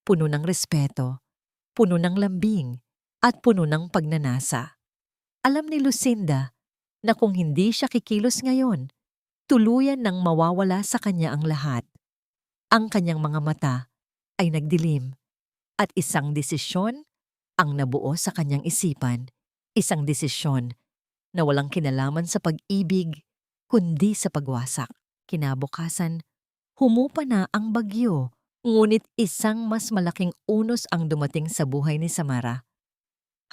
Puno ng respeto, puno ng lambing, at puno ng pagnanasa. Alam ni Lucinda na kung hindi siya kikilos ngayon, tuluyan nang mawawala sa kanya ang lahat. Ang kanyang mga mata ay nagdilim at isang desisyon ang nabuo sa kanyang isipan, isang desisyon na walang kinalaman sa pag-ibig kundi sa pagwasak. Kinabukasan, humupa na ang bagyo, ngunit isang mas malaking unos ang dumating sa buhay ni Samara.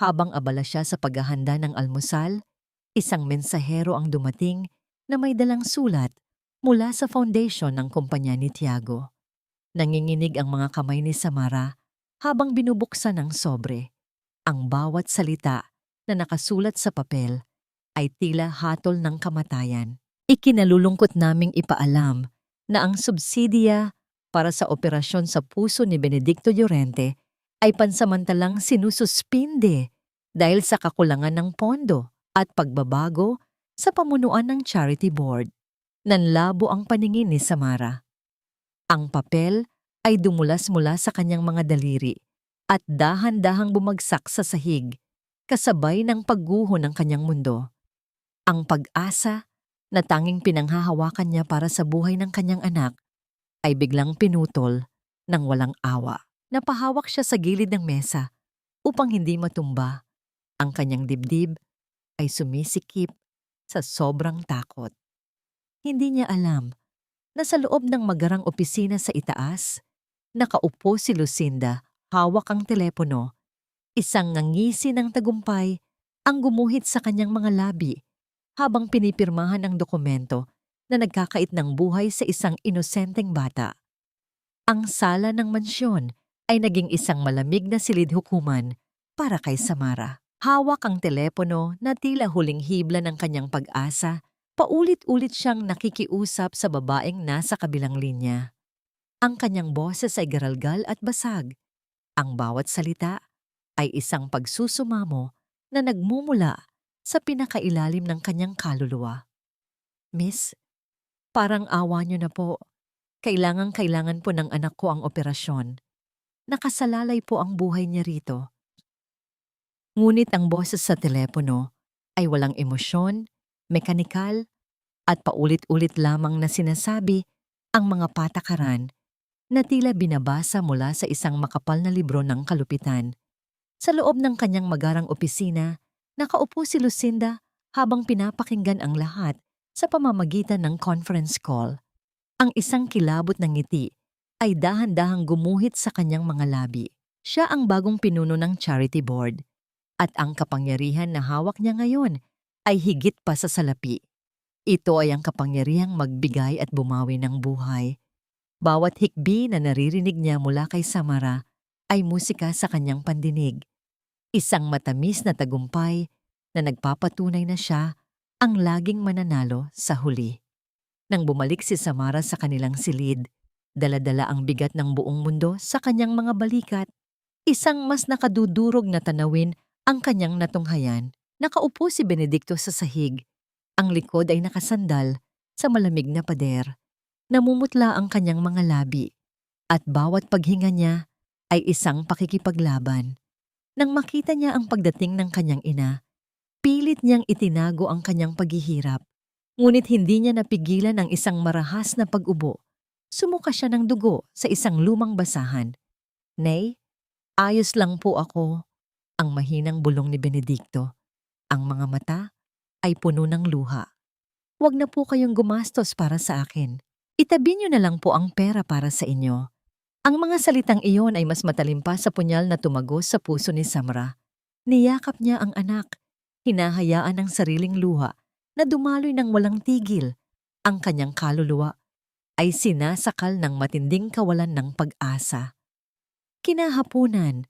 Habang abala siya sa paghahanda ng almusal, isang mensahero ang dumating na may dalang sulat mula sa foundation ng kumpanya ni Tiago. Nanginginig ang mga kamay ni Samara habang binubuksan ang sobre. Ang bawat salita na nakasulat sa papel ay tila hatol ng kamatayan. Ikinalulungkot naming ipaalam na ang subsidiya para sa operasyon sa puso ni Benedicto Llorente ay pansamantalang sinususpinde dahil sa kakulangan ng pondo at pagbabago sa pamunuan ng charity board. Nanlabo ang paningin ni Samara. Ang papel ay dumulas mula sa kanyang mga daliri at dahan-dahang bumagsak sa sahig, kasabay ng pagguho ng kanyang mundo. Ang pag-asa na tanging pinanghahawakan niya para sa buhay ng kanyang anak ay biglang pinutol ng walang awa. Napahawak siya sa gilid ng mesa upang hindi matumba. Ang kanyang dibdib ay sumisikip sa sobrang takot. Hindi niya alam na sa loob ng magarang opisina sa itaas, nakaupo si Lucinda, hawak ang telepono. Isang ngangisi ng tagumpay ang gumuhit sa kanyang mga labi habang pinipirmahan ang dokumento na nagkakait ng buhay sa isang inosenteng bata. Ang sala ng mansyon ay naging isang malamig na silid-hukuman para kay Samara. Hawak ang telepono na tila huling hibla ng kanyang pag-asa, paulit-ulit siyang nakikiusap sa babaeng nasa kabilang linya. Ang kanyang boses ay garalgal at basag. Ang bawat salita ay isang pagsusumamo na nagmumula sa pinakailalim ng kanyang kaluluwa. Miss, parang awa niyo na po. Kailangan po ng anak ko ang operasyon. Nakasalalay po ang buhay niya rito. Ngunit ang boses sa telepono ay walang emosyon, mekanikal, at paulit-ulit lamang na sinasabi ang mga patakaran na tila binabasa mula sa isang makapal na libro ng kalupitan. Sa loob ng kanyang magarang opisina, nakaupo si Lucinda habang pinapakinggan ang lahat sa pamamagitan ng conference call. Ang isang kilabot ng ngiti ay dahan-dahang gumuhit sa kanyang mga labi. Siya ang bagong pinuno ng charity board at ang kapangyarihan na hawak niya ngayon ay higit pa sa salapi. Ito ay ang kapangyarihang magbigay at bumawi ng buhay. Bawat hikbi na naririnig niya mula kay Samara ay musika sa kanyang pandinig. Isang matamis na tagumpay na nagpapatunay na siya ang laging mananalo sa huli. Nang bumalik si Samara sa kanilang silid, dala-dala ang bigat ng buong mundo sa kanyang mga balikat. Isang mas nakadudurog na tanawin ang kanyang natunghayan. Nakaupo si Benedicto sa sahig. Ang likod ay nakasandal sa malamig na pader. Namumutla ang kanyang mga labi at bawat paghinga niya ay isang pakikipaglaban. Nang makita niya ang pagdating ng kanyang ina, pilit niyang itinago ang kanyang paghihirap. Ngunit hindi niya napigilan ang isang marahas na pag-ubo. Sumuka siya ng dugo sa isang lumang basahan. "Nay, ayos lang po ako," ang mahinang bulong ni Benedicto. Ang mga mata ay puno ng luha. "Huwag na po kayong gumastos para sa akin. Itabi niyo na lang po ang pera para sa inyo." Ang mga salitang iyon ay mas matalim pa sa punyal na tumagos sa puso ni Samra. Niyakap niya ang anak, hinahayaan ang sariling luha na dumaloy ng walang tigil. Ang kanyang kaluluwa ay sinasakal ng matinding kawalan ng pag-asa. Kinahapunan,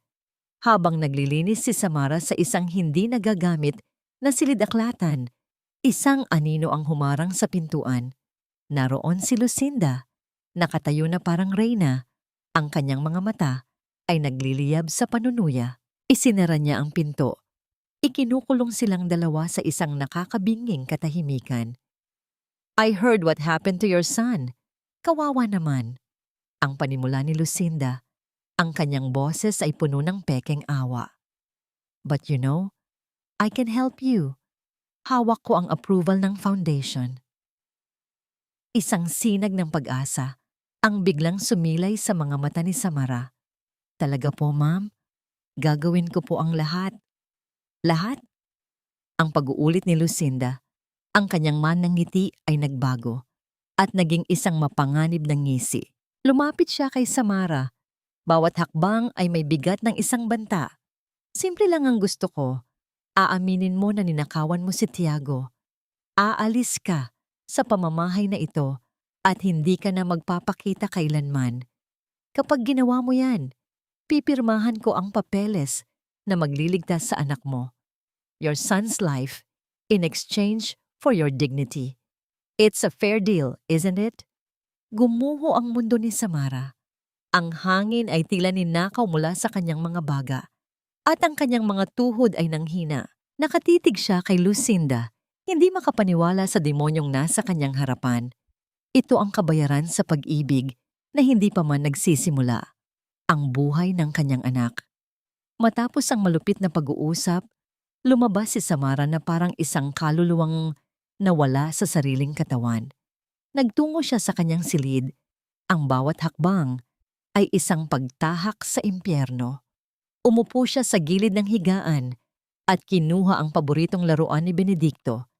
habang naglilinis si Samara sa isang hindi nagagamit na silid-aklatan, isang anino ang humarang sa pintuan. Naroon si Lucinda, nakatayo na parang reyna. Ang kanyang mga mata ay nagliliyab sa panunuya. Isinara niya ang pinto. Ikinukulong silang dalawa sa isang nakakabinging katahimikan. "I heard what happened to your son. Kawawa naman." Ang panimula ni Lucinda. Ang kanyang boses ay puno ng pekeng awa. "But you know, I can help you." Hawak ko ang approval ng foundation. Isang sinag ng pag-asa ang biglang sumilay sa mga mata ni Samara. "Talaga po, ma'am? Gagawin ko po ang lahat." "Lahat?" Ang pag-uulit ni Lucinda. Ang kanyang manang ngiti ay nagbago at naging isang mapanganib na ngisi. Lumapit siya kay Samara. Bawat hakbang ay may bigat ng isang banta. "Simple lang ang gusto ko. Aaminin mo na ninakawan mo si Tiago. Aalis ka sa pamamahay na ito at hindi ka na magpapakita kailanman. Kapag ginawa mo yan, pipirmahan ko ang papeles na magliligtas sa anak mo. Your son's life in exchange for your dignity. It's a fair deal, isn't it?" Gumuho ang mundo ni Samara. Ang hangin ay tila ninakaw mula sa kanyang mga baga at ang kanyang mga tuhod ay nanghina. Nakatitig siya kay Lucinda, hindi makapaniwala sa demonyong nasa kanyang harapan. Ito ang kabayaran sa pag-ibig na hindi pa man nagsisimula. Ang buhay ng kanyang anak. Matapos ang malupit na pag-uusap, lumabas si Samara na parang isang kaluluwang nawala sa sariling katawan. Nagtungo siya sa kanyang silid. Ang bawat hakbang ay isang pagtahak sa impyerno. Umupo siya sa gilid ng higaan at kinuha ang paboritong laruan ni Benedicto,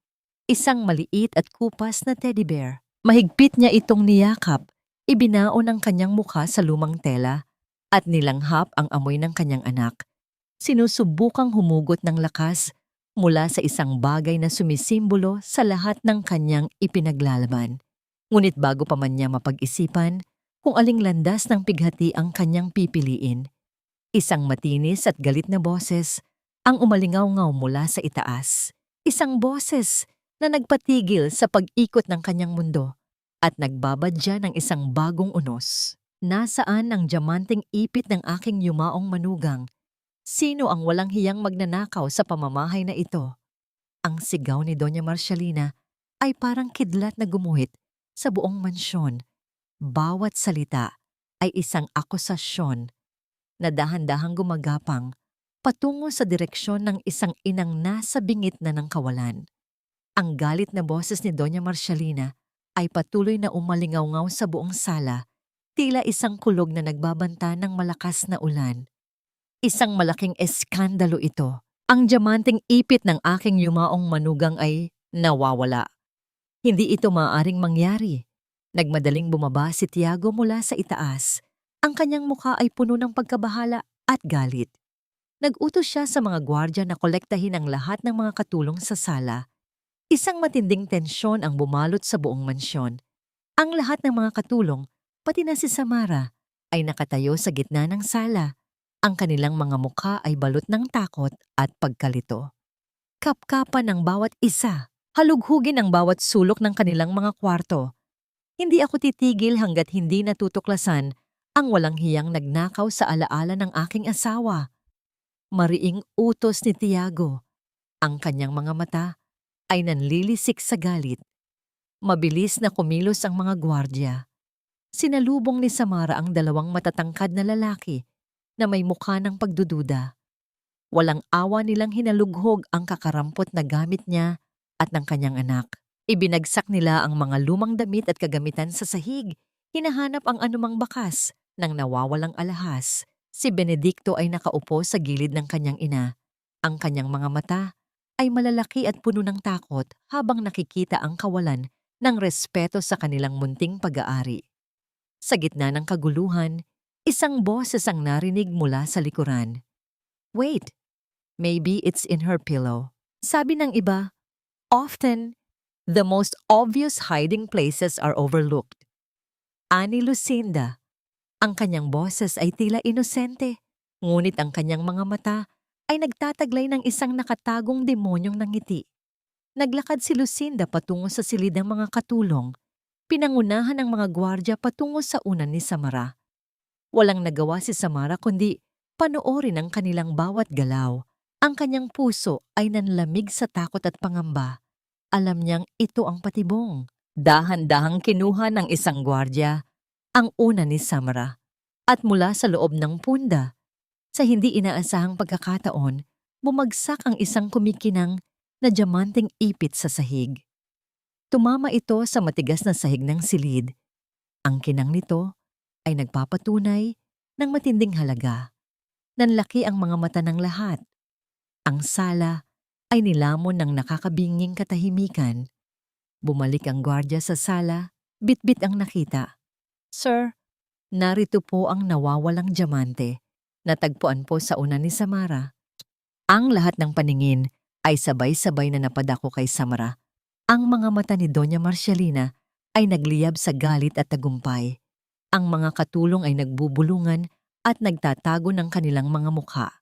isang maliit at kupas na teddy bear. Mahigpit niya itong niyakap, ibinaon ang kanyang mukha sa lumang tela at nilanghap ang amoy ng kanyang anak. Sinusubukang humugot ng lakas mula sa isang bagay na sumisimbolo sa lahat ng kanyang ipinaglalaban. Ngunit bago pa man niya mapag-isipan kung aling landas ng pighati ang kanyang pipiliin, isang matinis at galit na boses ang umalingaw-ngaw mula sa itaas. Isang boses na nagpatigil sa pag-ikot ng kanyang mundo at nagbabadya ng isang bagong unos. "Nasaan ang diamanteng ipit ng aking yumaong manugang? Sino ang walang hiyang magnanakaw sa pamamahay na ito?" Ang sigaw ni Doña Marcialina ay parang kidlat na gumuhit sa buong mansyon. Bawat salita ay isang akusasyon na dahan-dahang gumagapang patungo sa direksyon ng isang inang nasa bingit na ng kawalan. Ang galit na boses ni Doña Marcialina ay patuloy na umalingaw-ngaw sa buong sala, tila isang kulog na nagbabanta ng malakas na ulan. Isang malaking eskandalo ito. Ang diamanteng ipit ng aking yumaong manugang ay nawawala. Hindi ito maaaring mangyari. Nagmadaling bumaba si Tiago mula sa itaas. Ang kanyang mukha ay puno ng pagkabahala at galit. Nag-utos siya sa mga gwardya na kolektahin ang lahat ng mga katulong sa sala. Isang matinding tensyon ang bumalot sa buong mansyon. Ang lahat ng mga katulong, pati na si Samara, ay nakatayo sa gitna ng sala. Ang kanilang mga mukha ay balot ng takot at pagkalito. Kapkapan ng bawat isa, halughugin ang bawat sulok ng kanilang mga kwarto. Hindi ako titigil hanggat hindi natutuklasan ang walang hiyang nagnakaw sa alaala ng aking asawa. Mariing utos ni Tiago. Ang kanyang mga mata ay nanlilisik sa galit. Mabilis na kumilos ang mga gwardya. Sinalubong ni Samara ang dalawang matatangkad na lalaki na may mukha ng pagdududa. Walang awa nilang hinalughog ang kakarampot na gamit niya at ng kanyang anak. Ibinagsak nila ang mga lumang damit at kagamitan sa sahig. Hinahanap ang anumang bakas ng nawawalang alahas. Si Benedicto ay nakaupo sa gilid ng kanyang ina. Ang kanyang mga mata ay malalaki at puno ng takot habang nakikita ang kawalan ng respeto sa kanilang munting pag-aari. Sa gitna ng kaguluhan, isang boses ang narinig mula sa likuran. "Wait, maybe it's in her pillow." Sabi ng iba, "Often, the most obvious hiding places are overlooked." Ani Lucinda. Ang kanyang boses ay tila inosente, ngunit ang kanyang mga mata ay nagtataglay ng isang nakatagong demonyong ngiti. Naglakad si Lucinda patungo sa silid ng mga katulong. Pinangunahan ng mga gwardya patungo sa unan ni Samara. Walang nagawa si Samara kundi panoorin ang kanilang bawat galaw. Ang kanyang puso ay nanlamig sa takot at pangamba. Alam niyang ito ang patibong. Dahan-dahang kinuha ng isang gwardya ang una ni Samara. At mula sa loob ng punda, sa hindi inaasahang pagkakataon, bumagsak ang isang kumikinang na diamanteng ipit sa sahig. Tumama ito sa matigas na sahig ng silid. Ang kinang nito ay nagpapatunay ng matinding halaga. Nanlaki ang mga mata ng lahat. Ang sala ay nilamon ng nakakabinging katahimikan. Bumalik ang gwardya sa sala, bitbit ang nakita. "Sir, narito po ang nawawalang diamante. Natagpuan po sa una ni Samara." Ang lahat ng paningin ay sabay-sabay na napadako kay Samara. Ang mga mata ni Doña Marcialina ay nagliyab sa galit at tagumpay. Ang mga katulong ay nagbubulungan at nagtatago ng kanilang mga mukha.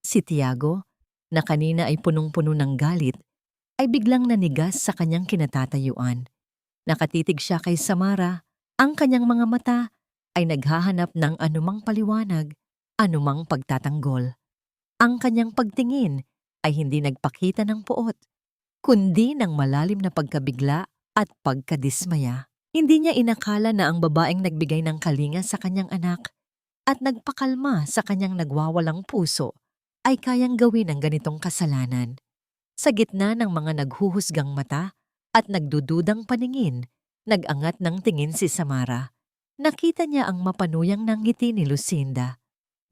Si Tiago, na kanina ay punong-puno ng galit, ay biglang nanigas sa kanyang kinatatayuan. Nakatitig siya kay Samara. Ang kanyang mga mata ay naghahanap ng anumang paliwanag, anumang pagtatanggol. Ang kanyang pagtingin ay hindi nagpakita ng poot, kundi ng malalim na pagkabigla at pagkadismaya. Hindi niya inakala na ang babaeng nagbigay ng kalinga sa kanyang anak at nagpakalma sa kanyang nagwawalang puso ay kayang gawin ang ganitong kasalanan. Sa gitna ng mga naghuhusgang mata at nagdududang paningin, nag-angat ng tingin si Samara. Nakita niya ang mapanuyang ng ngiti ni Lucinda.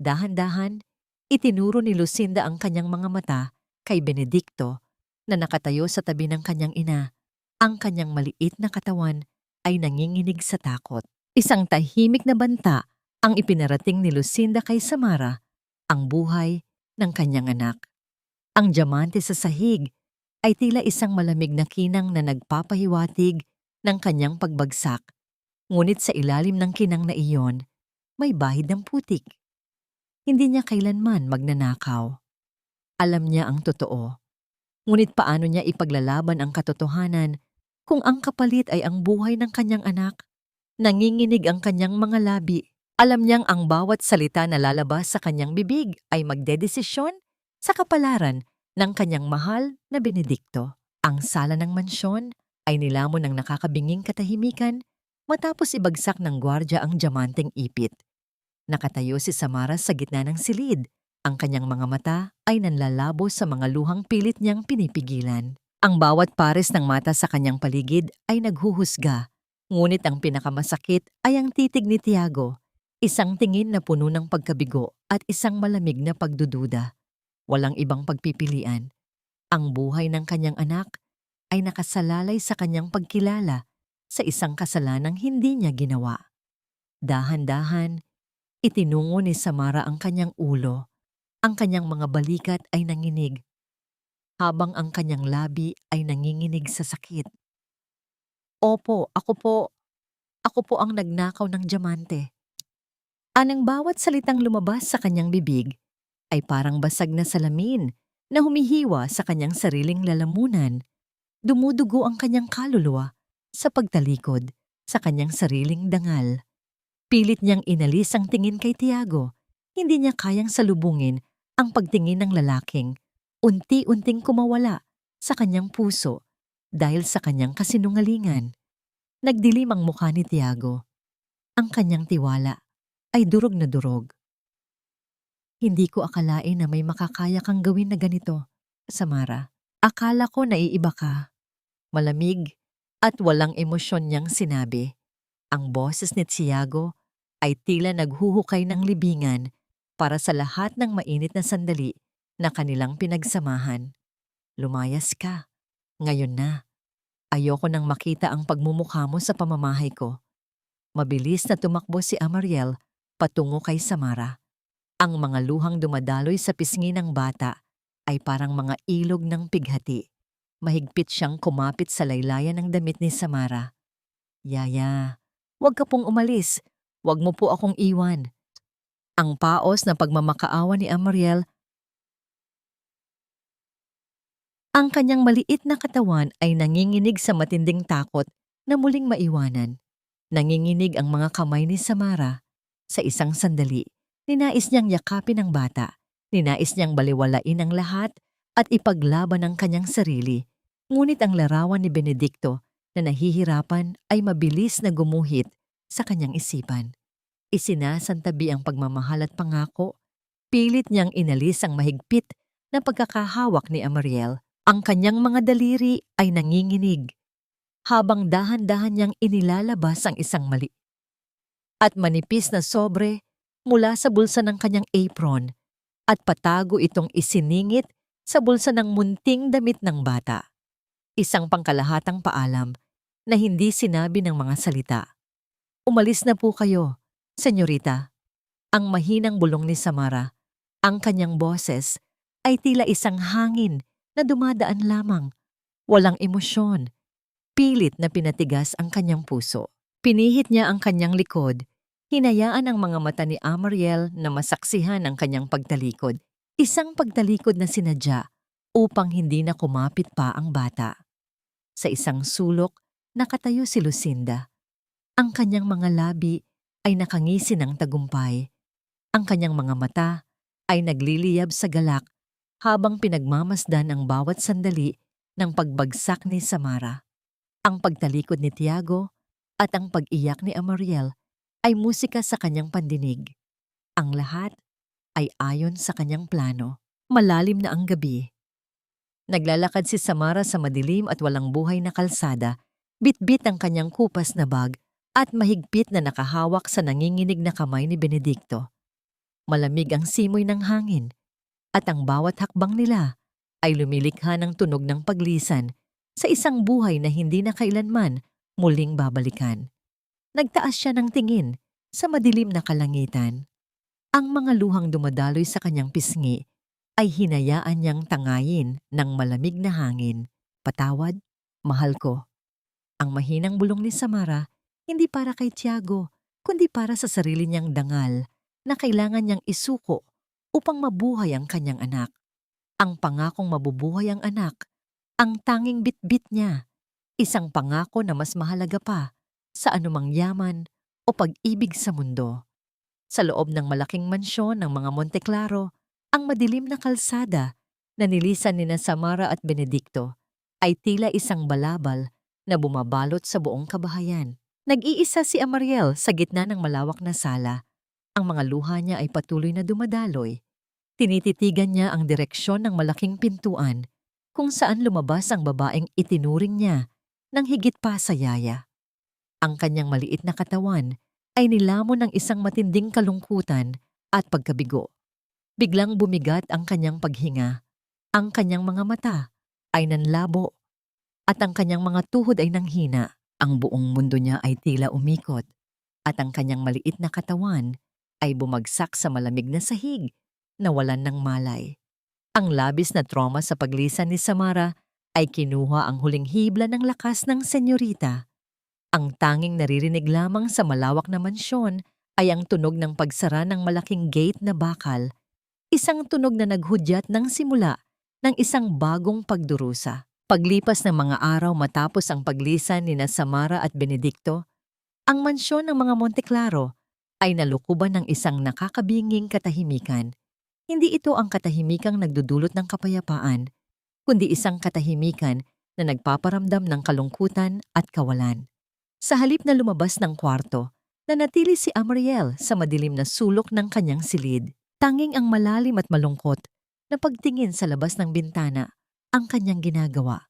Dahan-dahan, itinuro ni Lucinda ang kanyang mga mata kay Benedicto na nakatayo sa tabi ng kanyang ina. Ang kanyang maliit na katawan ay nanginginig sa takot. Isang tahimik na banta ang ipinarating ni Lucinda kay Samara, ang buhay ng kanyang anak. Ang diamante sa sahig ay tila isang malamig na kinang na nagpapahiwatig ng kanyang pagbagsak. Ngunit sa ilalim ng kinang na iyon, may bahid ng putik. Hindi niya kailanman magnanakaw. Alam niya ang totoo. Ngunit paano niya ipaglalaban ang katotohanan kung ang kapalit ay ang buhay ng kanyang anak? Nanginginig ang kanyang mga labi. Alam niyang ang bawat salita na lalabas sa kanyang bibig ay magdedesisyon sa kapalaran ng kanyang mahal na Benedicto. Ang sala ng mansyon ay nilamon ng nakakabinging katahimikan matapos ibagsak ng gwardya ang diamanteng ipit. Nakatayo si Samara sa gitna ng silid. Ang kanyang mga mata ay nanlalabo sa mga luhang pilit niyang pinipigilan. Ang bawat pares ng mata sa kanyang paligid ay naghuhusga. Ngunit ang pinakamasakit ay ang titig ni Tiago. Isang tingin na puno ng pagkabigo at isang malamig na pagdududa. Walang ibang pagpipilian. Ang buhay ng kanyang anak ay nakasalalay sa kanyang pagkilala sa isang kasalanang hindi niya ginawa. Dahan-dahan, itinungo ni Samara ang kanyang ulo. Ang kanyang mga balikat ay nanginig, habang ang kanyang labi ay nanginginig sa sakit. Opo, ako po ang nagnakaw ng diamante. Anang bawat salitang lumabas sa kanyang bibig ay parang basag na salamin na humihiwa sa kanyang sariling lalamunan. Dumudugo ang kanyang kaluluwa sa pagtalikod sa kanyang sariling dangal. Pilit niyang inalis ang tingin kay Tiago. Hindi niya kayang salubungin ang pagtingin ng lalaking unti-unting kumawala sa kanyang puso dahil sa kanyang kasinungalingan. Nagdilim ang mukha ni Tiago. Ang kanyang tiwala ay durog na durog. Hindi ko akalain na may makakaya kang gawin na ganito, Samara. Akala ko naiiba ka. Malamig at walang emosyon niyang sinabi. Ang boses ni Tiago ay tila naghuhukay ng libingan para sa lahat ng mainit na sandali na kanilang pinagsamahan. Lumayas ka. Ngayon na. Ayoko nang makita ang pagmumukha mo sa pamamahay ko. Mabilis na tumakbo si Amariel patungo kay Samara. Ang mga luhang dumadaloy sa pisngi ng bata ay parang mga ilog ng pighati. Mahigpit siyang kumapit sa laylayan ng damit ni Samara. Yaya, huwag ka pong umalis. Huwag mo po akong iwan. Ang paos na pagmamakaawa ni Amariel. Ang kanyang maliit na katawan ay nanginginig sa matinding takot na muling maiwanan. Nanginginig ang mga kamay ni Samara. Sa isang sandali, ninais niyang yakapin ang bata. Ninais niyang baliwalain ang lahat at ipaglaban ang kanyang sarili. Ngunit ang larawan ni Benedicto na nahihirapan ay mabilis na gumuhit sa kanyang isipan. Isinasantabi ang pagmamahal at pangako. Pilit niyang inalis ang mahigpit na pagkakahawak ni Amariel. Ang kanyang mga daliri ay nanginginig habang dahan-dahan niyang inilalabas ang isang mali at manipis na sobre mula sa bulsa ng kanyang apron at patago itong isiningit sa bulsa ng munting damit ng bata. Isang pangkalahatang paalam na hindi sinabi ng mga salita. Umalis na po kayo, senyorita. Ang mahinang bulong ni Samara, ang kanyang boses ay tila isang hangin na dumadaan lamang. Walang emosyon. Pilit na pinatigas ang kanyang puso. Pinihit niya ang kanyang likod. Hinayaan ang mga mata ni Amariel na masaksihan ang kanyang pagtalikod. Isang pagtalikod na sinadya upang hindi na kumapit pa ang bata. Sa isang sulok, nakatayo si Lucinda. Ang kanyang mga labi ay nakangisi ng tagumpay. Ang kanyang mga mata ay nagliliyab sa galak habang pinagmamasdan ang bawat sandali ng pagbagsak ni Samara. Ang pagtalikod ni Tiago at ang pag-iyak ni Amariel ay musika sa kanyang pandinig. Ang lahat ay ayon sa kanyang plano. Malalim na ang gabi. Naglalakad si Samara sa madilim at walang buhay na kalsada, bitbit ang kanyang kupas na bag at mahigpit na nakahawak sa nanginginig na kamay ni Benedicto. Malamig ang simoy ng hangin at ang bawat hakbang nila ay lumilikha ng tunog ng paglisan sa isang buhay na hindi na kailanman muling babalikan. Nagtaas siya ng tingin sa madilim na kalangitan. Ang mga luhang dumadaloy sa kanyang pisngi ay hinayaan niyang tangayin ng malamig na hangin. Patawad, mahal ko. Ang mahinang bulong ni Samara, hindi para kay Tiago, kundi para sa sarili niyang dangal na kailangan niyang isuko upang mabuhay ang kanyang anak. Ang pangakong mabubuhay ang anak, ang tanging bitbit niya, isang pangako na mas mahalaga pa sa anumang yaman o pag-ibig sa mundo. Sa loob ng malaking mansyon ng mga Monteclaro, ang madilim na kalsada na nilisan nina Samara at Benedicto ay tila isang balabal na bumabalot sa buong kabahayan. Nag-iisa si Amariel sa gitna ng malawak na sala. Ang mga luha niya ay patuloy na dumadaloy. Tinititigan niya ang direksyon ng malaking pintuan kung saan lumabas ang babaeng itinuring niya ng higit pa sa yaya. Ang kanyang maliit na katawan ay nilamon ng isang matinding kalungkutan at pagkabigo. Biglang bumigat ang kanyang paghinga. Ang kanyang mga mata ay nanlabo at ang kanyang mga tuhod ay nanghina. Ang buong mundo niya ay tila umikot at ang kanyang maliit na katawan ay bumagsak sa malamig na sahig, nawalan ng malay. Ang labis na trauma sa paglisan ni Samara ay kinuha ang huling hibla ng lakas ng senyorita. Ang tanging naririnig lamang sa malawak na mansyon ay ang tunog ng pagsara ng malaking gate na bakal, isang tunog na naghudyat ng simula ng isang bagong pagdurusa. Paglipas ng mga araw matapos ang paglisan ni Samara at Benedicto, ang mansyon ng mga Monteclaro ay nalukuban ng isang nakakabinging katahimikan. Hindi ito ang katahimikang nagdudulot ng kapayapaan, kundi isang katahimikan na nagpaparamdam ng kalungkutan at kawalan. Sa halip na lumabas ng kwarto, nanatili si Amariel sa madilim na sulok ng kanyang silid. Tanging ang malalim at malungkot na pagtingin sa labas ng bintana ang kanyang ginagawa.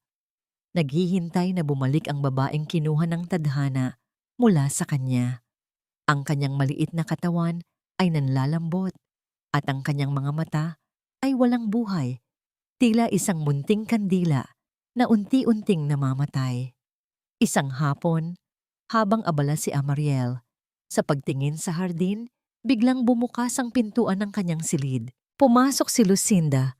Naghihintay na bumalik ang babaeng kinuha ng tadhana mula sa kanya. Ang kanyang maliit na katawan ay nanlalambot at ang kanyang mga mata ay walang buhay, tila isang munting kandila na unti-unting namamatay. Isang hapon, habang abala si Amariel sa pagtingin sa hardin, biglang bumukas ang pintuan ng kanyang silid. Pumasok si Lucinda.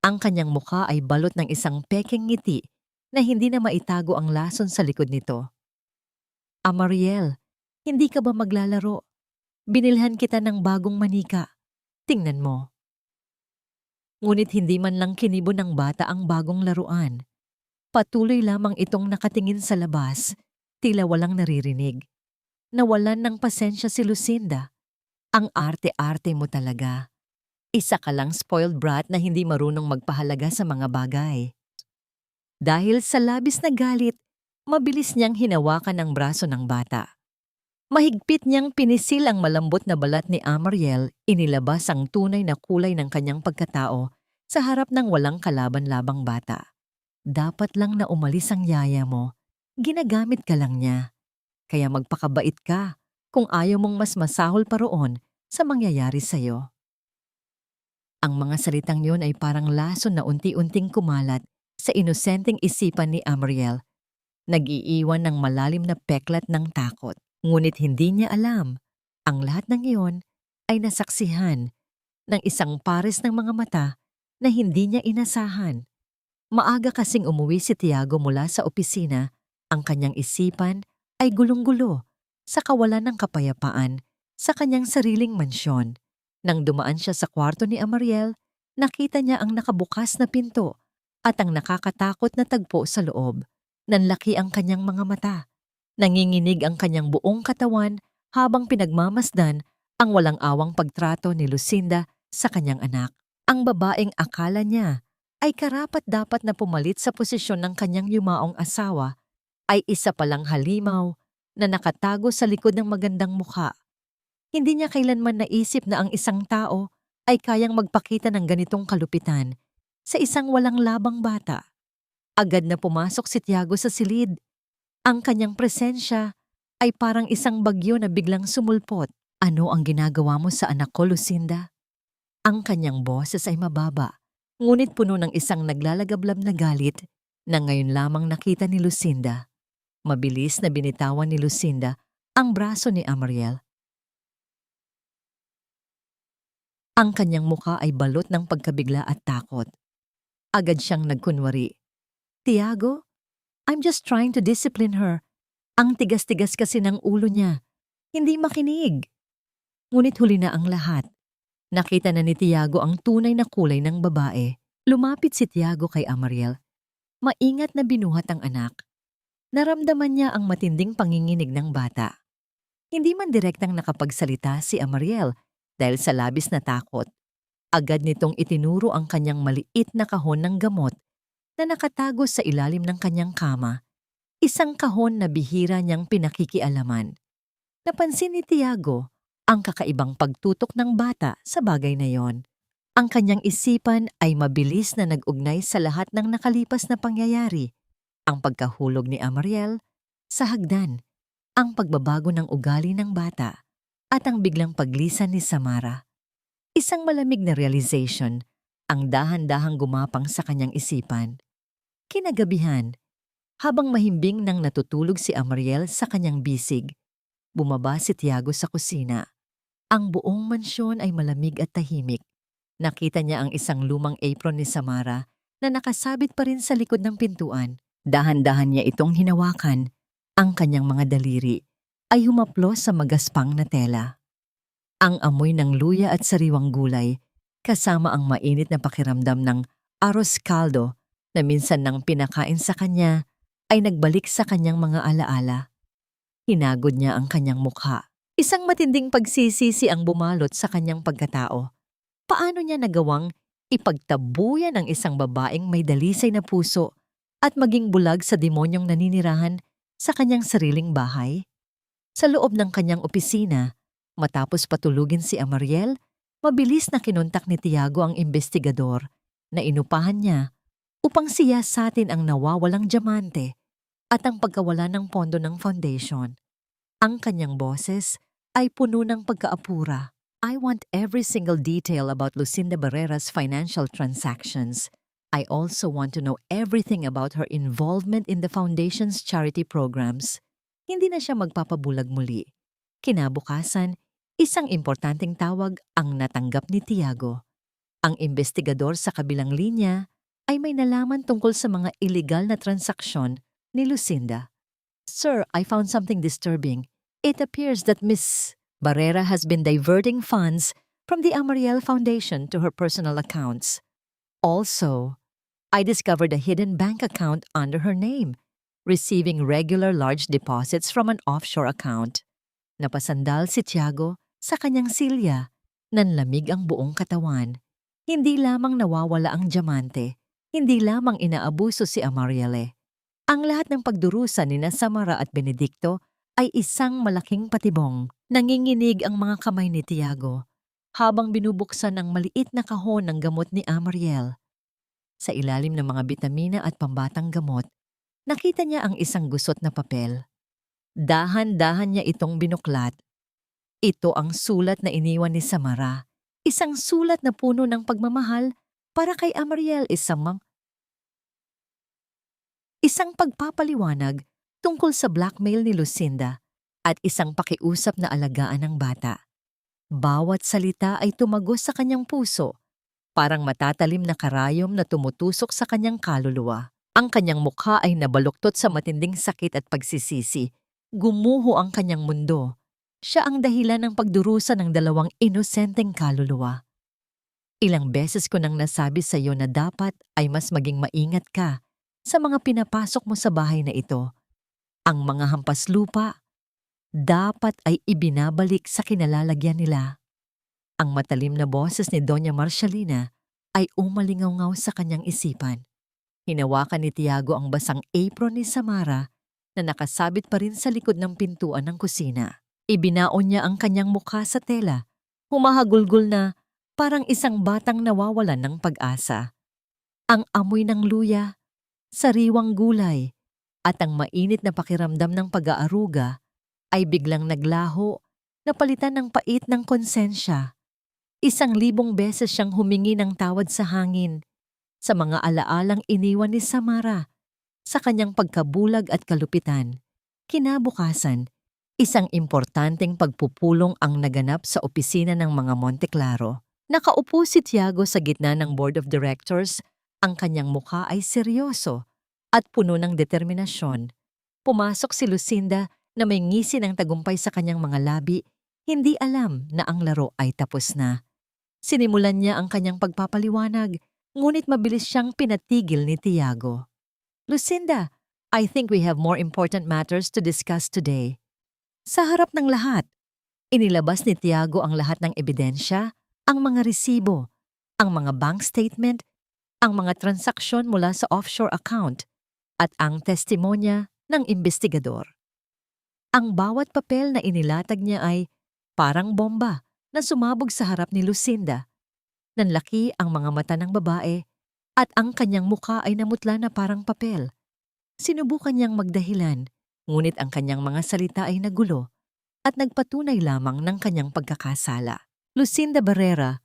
Ang kanyang mukha ay balot ng isang pekeng ngiti na hindi na maitago ang lason sa likod nito. Amariel, hindi ka ba maglalaro? Binilhan kita ng bagong manika. Tingnan mo. Ngunit hindi man lang kinibo ng bata ang bagong laruan. Patuloy lamang itong nakatingin sa labas, tila walang naririnig. Nawalan ng pasensya si Lucinda. Ang arte-arte mo talaga. Isa ka lang spoiled brat na hindi marunong magpahalaga sa mga bagay. Dahil sa labis na galit, mabilis niyang hinawakan ang braso ng bata. Mahigpit niyang pinisil ang malambot na balat ni Amariel, inilabas ang tunay na kulay ng kanyang pagkatao sa harap ng walang kalaban-labang bata. Dapat lang na umalis ang yaya mo, ginagamit ka lang niya. Kaya magpakabait ka kung ayaw mong mas masahol pa roon sa mangyayari sa'yo. Ang mga salitang yun ay parang lason na unti-unting kumalat sa inosenteng isipan ni Amariel, nag-iiwan ng malalim na peklat ng takot. Ngunit hindi niya alam, ang lahat ng iyon ay nasaksihan ng isang pares ng mga mata na hindi niya inasahan. Maaga kasing umuwi si Tiago mula sa opisina, ang kanyang isipan ay gulong-gulo sa kawalan ng kapayapaan sa kanyang sariling mansyon. Nang dumaan siya sa kwarto ni Amariel, nakita niya ang nakabukas na pinto at ang nakakatakot na tagpo sa loob. Nanlaki ang kanyang mga mata. Nanginginig ang kanyang buong katawan habang pinagmamasdan ang walang awang pagtrato ni Lucinda sa kanyang anak. Ang babaeng akala niya ay karapat-dapat na pumalit sa posisyon ng kanyang yumaong asawa ay isa palang halimaw na nakatago sa likod ng magandang mukha. Hindi niya kailanman naisip na ang isang tao ay kayang magpakita ng ganitong kalupitan sa isang walang labang bata. Agad na pumasok si Tiago sa silid. Ang kanyang presensya ay parang isang bagyo na biglang sumulpot. Ano ang ginagawa mo sa anak ko, Lucinda? Ang kanyang boses ay mababa, ngunit puno ng isang naglalagablab na galit na ngayon lamang nakita ni Lucinda. Mabilis na binitawan ni Lucinda ang braso ni Amariel. Ang kanyang mukha ay balot ng pagkabigla at takot. Agad siyang nagkunwari. Tiago, I'm just trying to discipline her. Ang tigas-tigas kasi ng ulo niya. Hindi makinig. Ngunit huli na ang lahat. Nakita na ni Tiago ang tunay na kulay ng babae. Lumapit si Tiago kay Amariel. Maingat na binuhat ang anak. Naramdaman niya ang matinding panginginig ng bata. Hindi man direktang nakapagsalita si Amariel dahil sa labis na takot. Agad nitong itinuro ang kanyang maliit na kahon ng gamot na nakatago sa ilalim ng kanyang kama. Isang kahon na bihira niyang pinakikialaman. Napansin ni Tiago ang kakaibang pagtutok ng bata sa bagay na yon. Ang kanyang isipan ay mabilis na nag-ugnay sa lahat ng nakalipas na pangyayari. Ang pagkahulog ni Amariel sa hagdan, ang pagbabago ng ugali ng bata, at ang biglang paglisan ni Samara. Isang malamig na realization ang dahan-dahang gumapang sa kanyang isipan. Kinagabihan, habang mahimbing nang natutulog si Amariel sa kanyang bisig, bumaba si Tiago sa kusina. Ang buong mansyon ay malamig at tahimik. Nakita niya ang isang lumang apron ni Samara na nakasabit pa rin sa likod ng pintuan. Dahan-dahan niya itong hinawakan. Ang kanyang mga daliri ay humaplos sa magaspang na tela. Ang amoy ng luya at sariwang gulay kasama ang mainit na pakiramdam ng arroz caldo na minsan nang pinakain sa kanya ay nagbalik sa kanyang mga alaala. Hinagod niya ang kanyang mukha. Isang matinding pagsisisi ang bumalot sa kanyang pagkatao. Paano niya nagawang ipagtabuyan ang isang babaeng may dalisay na puso at maging bulag sa demonyong naninirahan sa kanyang sariling bahay? Sa loob ng kanyang opisina, matapos patulugin si Amariel, mabilis na kinontak ni Tiago ang investigador na inupahan niya upang siyasatin ang nawawalang diamante at ang pagkawala ng pondo ng foundation. Ang kanyang boses ay puno ng pagkaapura. I want every single detail about Lucinda Barrera's financial transactions. I also want to know everything about her involvement in the foundation's charity programs. Hindi na siya magpapabulag muli. Kinabukasan, isang importanteng tawag ang natanggap ni Tiago. Ang investigador sa kabilang linya ay may nalaman tungkol sa mga illegal na transaksyon ni Lucinda. Sir, I found something disturbing. It appears that Miss Barrera has been diverting funds from the Amariel Foundation to her personal accounts. Also, I discovered a hidden bank account under her name, receiving regular large deposits from an offshore account. Napasandal si Tiago sa kanyang silya, nanlamig ang buong katawan. Hindi lamang nawawala ang diamante, hindi lamang inaabuso si Amariel. Ang lahat ng pagdurusa ni Samara at Benedicto ay isang malaking patibong. Nanginginig ang mga kamay ni Tiago habang binubuksan ang maliit na kahon ng gamot ni Amariel. Sa ilalim ng mga bitamina at pambatang gamot, nakita niya ang isang gusot na papel. Dahan-dahan niya itong binuklat. Ito ang sulat na iniwan ni Samara. Isang sulat na puno ng pagmamahal para kay Amariel, isang pagpapaliwanag tungkol sa blackmail ni Lucinda at isang pakiusap na alagaan ng bata. Bawat salita ay tumagos sa kanyang puso, parang matatalim na karayom na tumutusok sa kanyang kaluluwa. Ang kanyang mukha ay nabaluktot sa matinding sakit at pagsisisi. Gumuho ang kanyang mundo. Siya ang dahilan ng pagdurusa ng dalawang inosenteng kaluluwa. Ilang beses ko nang nasabi sa iyo na dapat ay mas maging maingat ka sa mga pinapasok mo sa bahay na ito. Ang mga hampas lupa dapat ay ibinabalik sa kinalalagyan nila. Ang matalim na boses ni Doña Marcialina ay umalingaw-ngaw sa kanyang isipan. Hinawakan ni Tiago ang basang apron ni Samara na nakasabit pa rin sa likod ng pintuan ng kusina. Ibinaon niya ang kanyang mukha sa tela, humahagulgol na parang isang batang nawawalan ng pag-asa. Ang amoy ng luya, sariwang gulay, at ang mainit na pakiramdam ng pag-aaruga ay biglang naglaho, napalitan ng pait ng konsensya. 1,000 beses siyang humingi ng tawad sa hangin, sa mga alaalang iniwan ni Samara, sa kanyang pagkabulag at kalupitan. Kinabukasan, isang importanteng pagpupulong ang naganap sa opisina ng mga Monteclaro. Nakaupo si Tiago sa gitna ng board of directors, ang kanyang mukha ay seryoso at puno ng determinasyon. Pumasok si Lucinda na may ngisi ng tagumpay sa kanyang mga labi, hindi alam na ang laro ay tapos na. Sinimulan niya ang kanyang pagpapaliwanag, ngunit mabilis siyang pinatigil ni Tiago. Lucinda, I think we have more important matters to discuss today. Sa harap ng lahat, inilabas ni Tiago ang lahat ng ebidensya, ang mga resibo, ang mga bank statement, ang mga transaksyon mula sa offshore account, at ang testimonya ng investigador. Ang bawat papel na inilatag niya ay parang bomba na sumabog sa harap ni Lucinda. Nanlaki ang mga mata ng babae at ang kanyang mukha ay namutla na parang papel. Sinubukan niyang magdahilan, ngunit ang kanyang mga salita ay nagulo at nagpatunay lamang ng kanyang pagkakasala. Lucinda Barrera,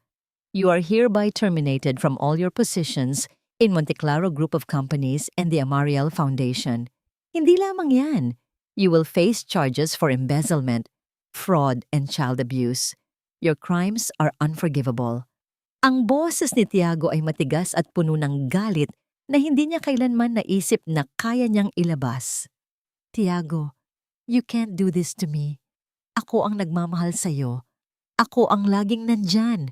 You are hereby terminated from all your positions in Monte Claro Group of Companies and the Amariel Foundation. Hindi lamang yan. You will face charges for embezzlement, fraud, and child abuse. Your crimes are unforgivable. Ang boses ni Tiago ay matigas at puno ng galit na hindi niya kailanman naisip na kaya niyang ilabas. Tiago, you can't do this to me. Ako ang nagmamahal sa'yo. Ako ang laging nandyan.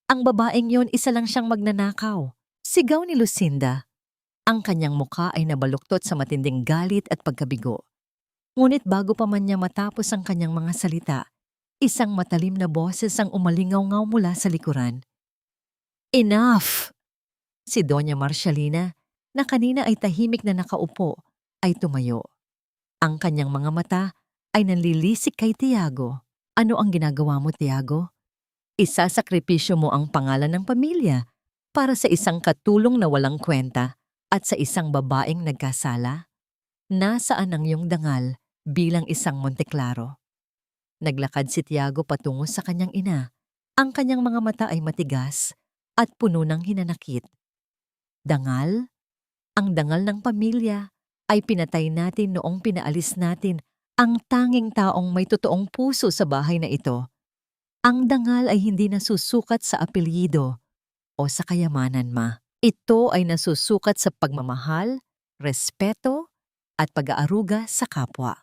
Ang babaeng yon isa lang siyang magnanakaw. Sigaw ni Lucinda. Ang kanyang muka ay nabaluktot sa matinding galit at pagkabigo. Ngunit bago pa man niya matapos ang kanyang mga salita, isang matalim na boses ang umalingaw-ngaw mula sa likuran. Enough! Si Doña Marcialina, na kanina ay tahimik na nakaupo, ay tumayo. Ang kanyang mga mata ay nanlilisik kay Tiago. Ano ang ginagawa mo, Tiago? Isasakripisyo mo ang pangalan ng pamilya para sa isang katulong na walang kwenta at sa isang babaeng nagkasala? Nasaan ang iyong dangal bilang isang Monteclaro? Naglakad si Tiago patungo sa kanyang ina. Ang kanyang mga mata ay matigas at puno ng hinanakit. Dangal? Ang dangal ng pamilya ay pinatay natin noong pinaalis natin ang tanging taong may totoong puso sa bahay na ito. Ang dangal ay hindi nasusukat sa apelyido o sa kayamanan, ma. Ito ay nasusukat sa pagmamahal, respeto, at pag-aaruga sa kapwa.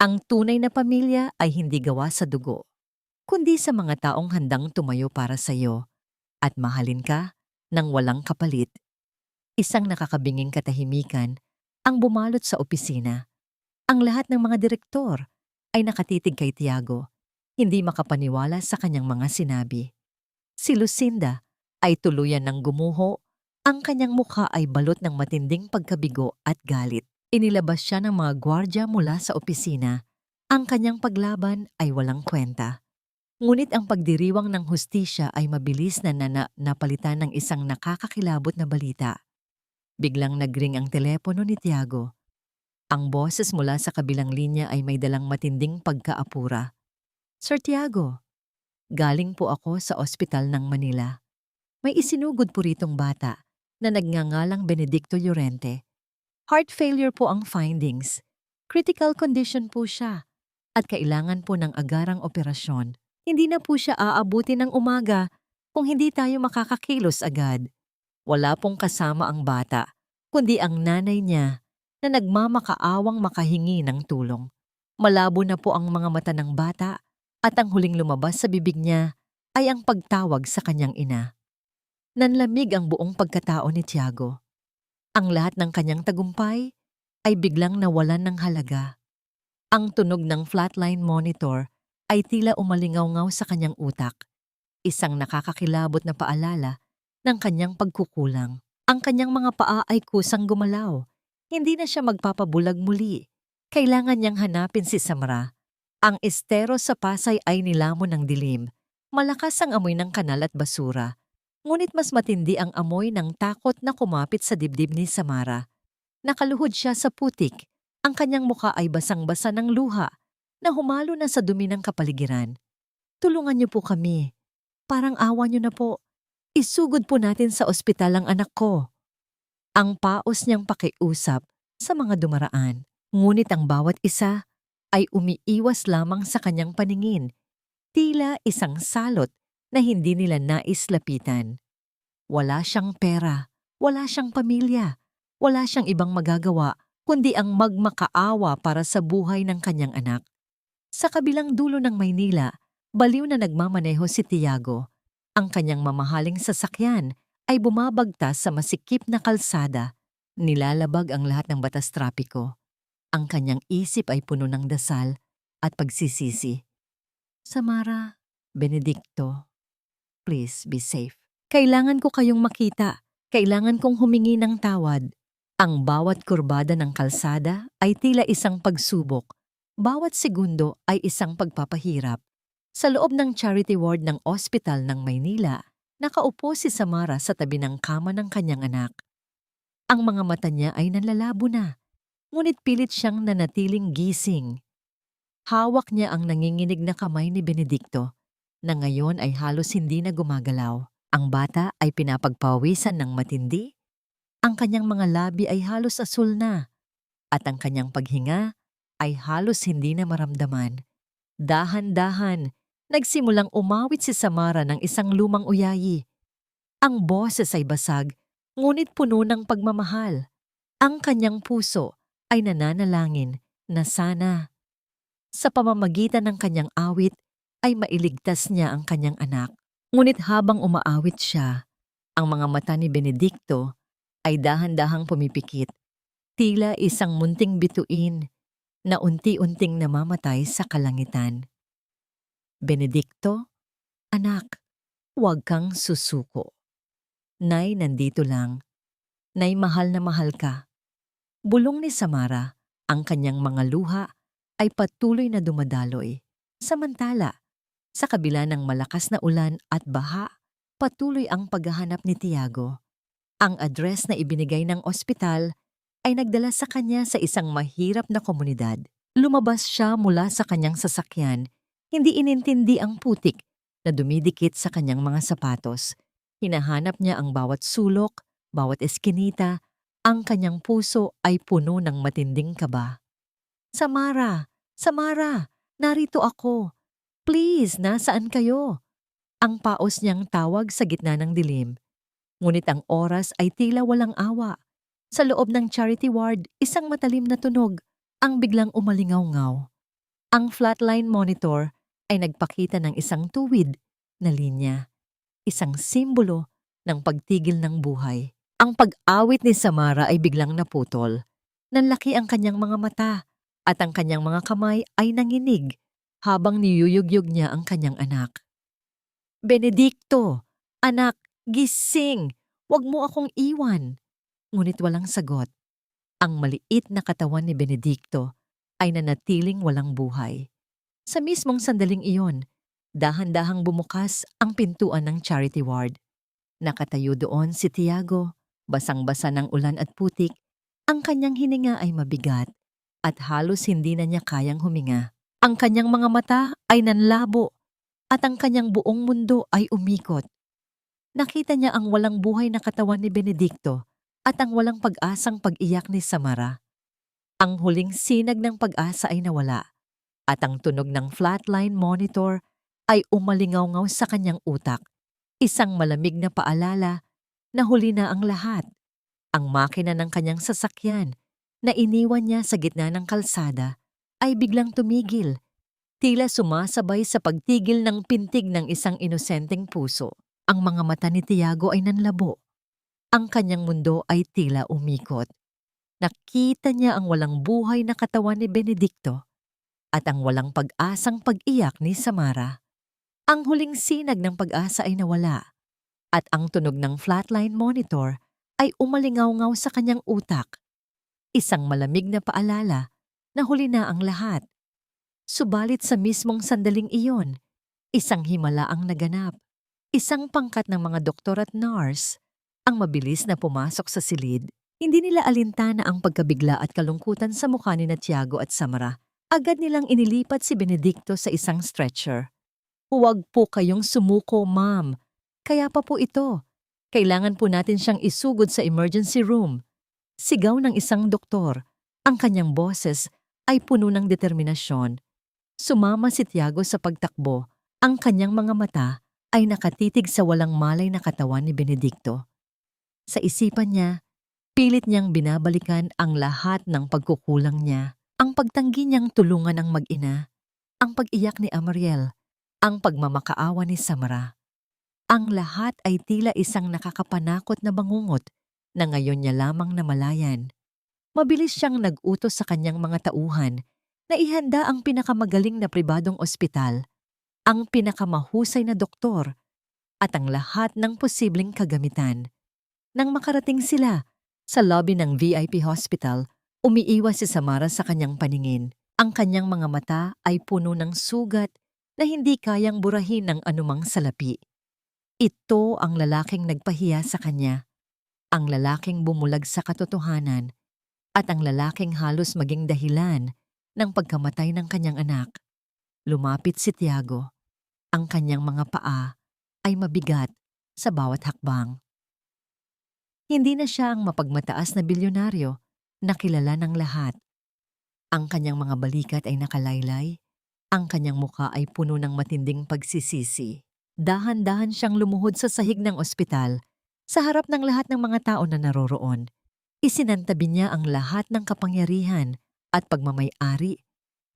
Ang tunay na pamilya ay hindi gawa sa dugo, kundi sa mga taong handang tumayo para sa iyo at mahalin ka ng walang kapalit. Isang nakakabinging katahimikan ang bumalot sa opisina. Ang lahat ng mga direktor ay nakatitig kay Tiago, hindi makapaniwala sa kanyang mga sinabi. Si Lucinda ay tuluyan ng gumuho, ang kanyang mukha ay balot ng matinding pagkabigo at galit. Inilabas siya ng mga gwardya mula sa opisina. Ang kanyang paglaban ay walang kwenta. Ngunit ang pagdiriwang ng hustisya ay mabilis na napalitan ng isang nakakakilabot na balita. Biglang nagring ang telepono ni Tiago. Ang boses mula sa kabilang linya ay may dalang matinding pagkaapura. Sir Tiago, galing po ako sa ospital ng Manila. May isinugod po ritong bata na nagngangalang Benedicto Llorente. Heart failure po ang findings. Critical condition po siya at kailangan po ng agarang operasyon. Hindi na po siya aabuti ng umaga kung hindi tayo makakakilos agad. Wala pong kasama ang bata, kundi ang nanay niya na nagmamakaawang makahingi ng tulong. Malabo na po ang mga mata ng bata at ang huling lumabas sa bibig niya ay ang pagtawag sa kanyang ina. Nanlamig ang buong pagkatao ni Tiago. Ang lahat ng kanyang tagumpay ay biglang nawalan ng halaga. Ang tunog ng flatline monitor ay tila umalingaw-ngaw sa kanyang utak, isang nakakakilabot na paalala ng kanyang pagkukulang. Ang kanyang mga paa ay kusang gumalaw. Hindi na siya magpapabulag muli. Kailangan niyang hanapin si Samra. Ang estero sa Pasay ay nilamon ng dilim. Malakas ang amoy ng kanal at basura. Ngunit mas matindi ang amoy ng takot na kumapit sa dibdib ni Samara. Nakaluhod siya sa putik. Ang kanyang muka ay basang-basa ng luha na humalo na sa dumi ng kapaligiran. Tulungan niyo po kami. Parang awa niyo na po. Isugod po natin sa ospital ang anak ko. Ang paos niyang pakiusap sa mga dumaraan. Ngunit ang bawat isa ay umiiwas lamang sa kanyang paningin. Tila isang salot na hindi nila nais lapitan. Wala siyang pera, wala siyang pamilya, wala siyang ibang magagawa kundi ang magmakaawa para sa buhay ng kanyang anak. Sa kabilang dulo ng Maynila, baliw na nagmamaneho si Tiago. Ang kanyang mamahaling sasakyan ay bumabagtas sa masikip na kalsada. Nilalabag ang lahat ng batas trapiko. Ang kanyang isip ay puno ng dasal at pagsisisi. Samara, Benedicto, please be safe. Kailangan ko kayong makita. Kailangan kong humingi ng tawad. Ang bawat kurbada ng kalsada ay tila isang pagsubok. Bawat segundo ay isang pagpapahirap. Sa loob ng charity ward ng ospital ng Maynila, nakaupo si Samara sa tabi ng kama ng kanyang anak. Ang mga mata niya ay nanlalabo na, ngunit pilit siyang nanatiling gising. Hawak niya ang nanginginig na kamay ni Benedicto, na ngayon ay halos hindi na gumagalaw. Ang bata ay pinapagpawisan ng matindi, ang kanyang mga labi ay halos asul na, at ang kanyang paghinga ay halos hindi na maramdaman. Dahan-dahan, nagsimulang umawit si Samara ng isang lumang uyayi. Ang boses ay basag, ngunit puno ng pagmamahal. Ang kanyang puso ay nananalangin na sana, sa pamamagitan ng kanyang awit, ay mailigtas niya ang kanyang anak. Ngunit habang umaawit siya, ang mga mata ni Benedicto ay dahan-dahang pumipikit, tila isang munting bituin na unti-unting namamatay sa kalangitan. Benedicto, anak, huwag kang susuko. Nay, nandito lang. Nay, mahal na mahal ka. Bulong ni Samara, ang kanyang mga luha ay patuloy na dumadaloy. Samantala, sa kabila ng malakas na ulan at baha, patuloy ang paghahanap ni Tiago. Ang address na ibinigay ng ospital ay nagdala sa kanya sa isang mahirap na komunidad. Lumabas siya mula sa kanyang sasakyan, hindi inintindi ang putik na dumidikit sa kanyang mga sapatos. Hinahanap niya ang bawat sulok, bawat eskinita. Ang kanyang puso ay puno ng matinding kaba. Samara! Samara! Narito ako! Please, nasaan kayo? Ang paos niyang tawag sa gitna ng dilim. Ngunit ang oras ay tila walang awa. Sa loob ng charity ward, isang matalim na tunog ang biglang umalingaw-ngaw. Ang flatline monitor ay nagpakita ng isang tuwid na linya. Isang simbolo ng pagtigil ng buhay. Ang pag-awit ni Samara ay biglang naputol. Nanlaki ang kanyang mga mata at ang kanyang mga kamay ay nanginig habang niyuyugyug niya ang kanyang anak. Benedicto! Anak, gising! Huwag mo akong iwan! Ngunit walang sagot. Ang maliit na katawan ni Benedicto ay nanatiling walang buhay. Sa mismong sandaling iyon, dahan-dahang bumukas ang pintuan ng charity ward. Nakatayo doon si Tiago, basang-basa ng ulan at putik. Ang kanyang hininga ay mabigat at halos hindi na niya kayang huminga. Ang kanyang mga mata ay nanlabo at ang kanyang buong mundo ay umikot. Nakita niya ang walang buhay na katawan ni Benedicto at ang walang pag-asang pag-iyak ni Samara. Ang huling sinag ng pag-asa ay nawala at ang tunog ng flatline monitor ay umalingaw-ngaw sa kanyang utak. Isang malamig na paalala na huli na ang lahat. Ang makina ng kanyang sasakyan na iniwan niya sa gitna ng kalsada ay biglang tumigil, tila sumasabay sa pagtigil ng pintig ng isang inosenteng puso. Ang mga mata ni Tiago ay nanlabo. Ang kanyang mundo ay tila umikot. Nakita niya ang walang buhay na katawan ni Benedicto at ang walang pag-asang pag-iyak ni Samara. Ang huling sinag ng pag-asa ay nawala at ang tunog ng flatline monitor ay umalingaw-ngaw sa kanyang utak. Isang malamig na paalala na huli na ang lahat. Subalit sa mismong sandaling iyon, isang himala ang naganap. Isang pangkat ng mga doktor at nurse ang mabilis na pumasok sa silid. Hindi nila alintana ang pagkabigla at kalungkutan sa mukha ni Tiago at Samara. Agad nilang inilipat si Benedicto sa isang stretcher. Huwag po kayong sumuko, ma'am. Kaya pa po ito. Kailangan po natin siyang isugod sa emergency room. Sigaw ng isang doktor. Ang kanyang boses ay puno ng determinasyon. Sumama si Tiago sa pagtakbo. Ang kanyang mga mata ay nakatitig sa walang malay na katawan ni Benedicto. Sa isipan niya, pilit niyang binabalikan ang lahat ng pagkukulang niya. Ang pagtanggi niyang tulungan ang mag-ina, ang pag-iyak ni Amariel, ang pagmamakaawa ni Samara. Ang lahat ay tila isang nakakapanakot na bangungot na ngayon niya lamang namalayan. Mabilis siyang nag-utos sa kanyang mga tauhan na ihanda ang pinakamagaling na pribadong ospital, ang pinakamahusay na doktor, at ang lahat ng posibleng kagamitan. Nang makarating sila sa lobby ng VIP hospital, umiiwas si Samara sa kanyang paningin. Ang kanyang mga mata ay puno ng sugat na hindi kayang burahin ng anumang salapi. Ito ang lalaking nagpahiya sa kanya, ang lalaking bumulag sa katotohanan, at ang lalaking halos maging dahilan ng pagkamatay ng kanyang anak. Lumapit si Tiago. Ang kanyang mga paa ay mabigat sa bawat hakbang. Hindi na siya ang mapagmataas na bilyonaryo na kilala ng lahat. Ang kanyang mga balikat ay nakalaylay, ang kanyang muka ay puno ng matinding pagsisisi. Dahan-dahan siyang lumuhod sa sahig ng ospital, sa harap ng lahat ng mga tao na naroroon. Isinantabi niya ang lahat ng kapangyarihan at pagmamay-ari,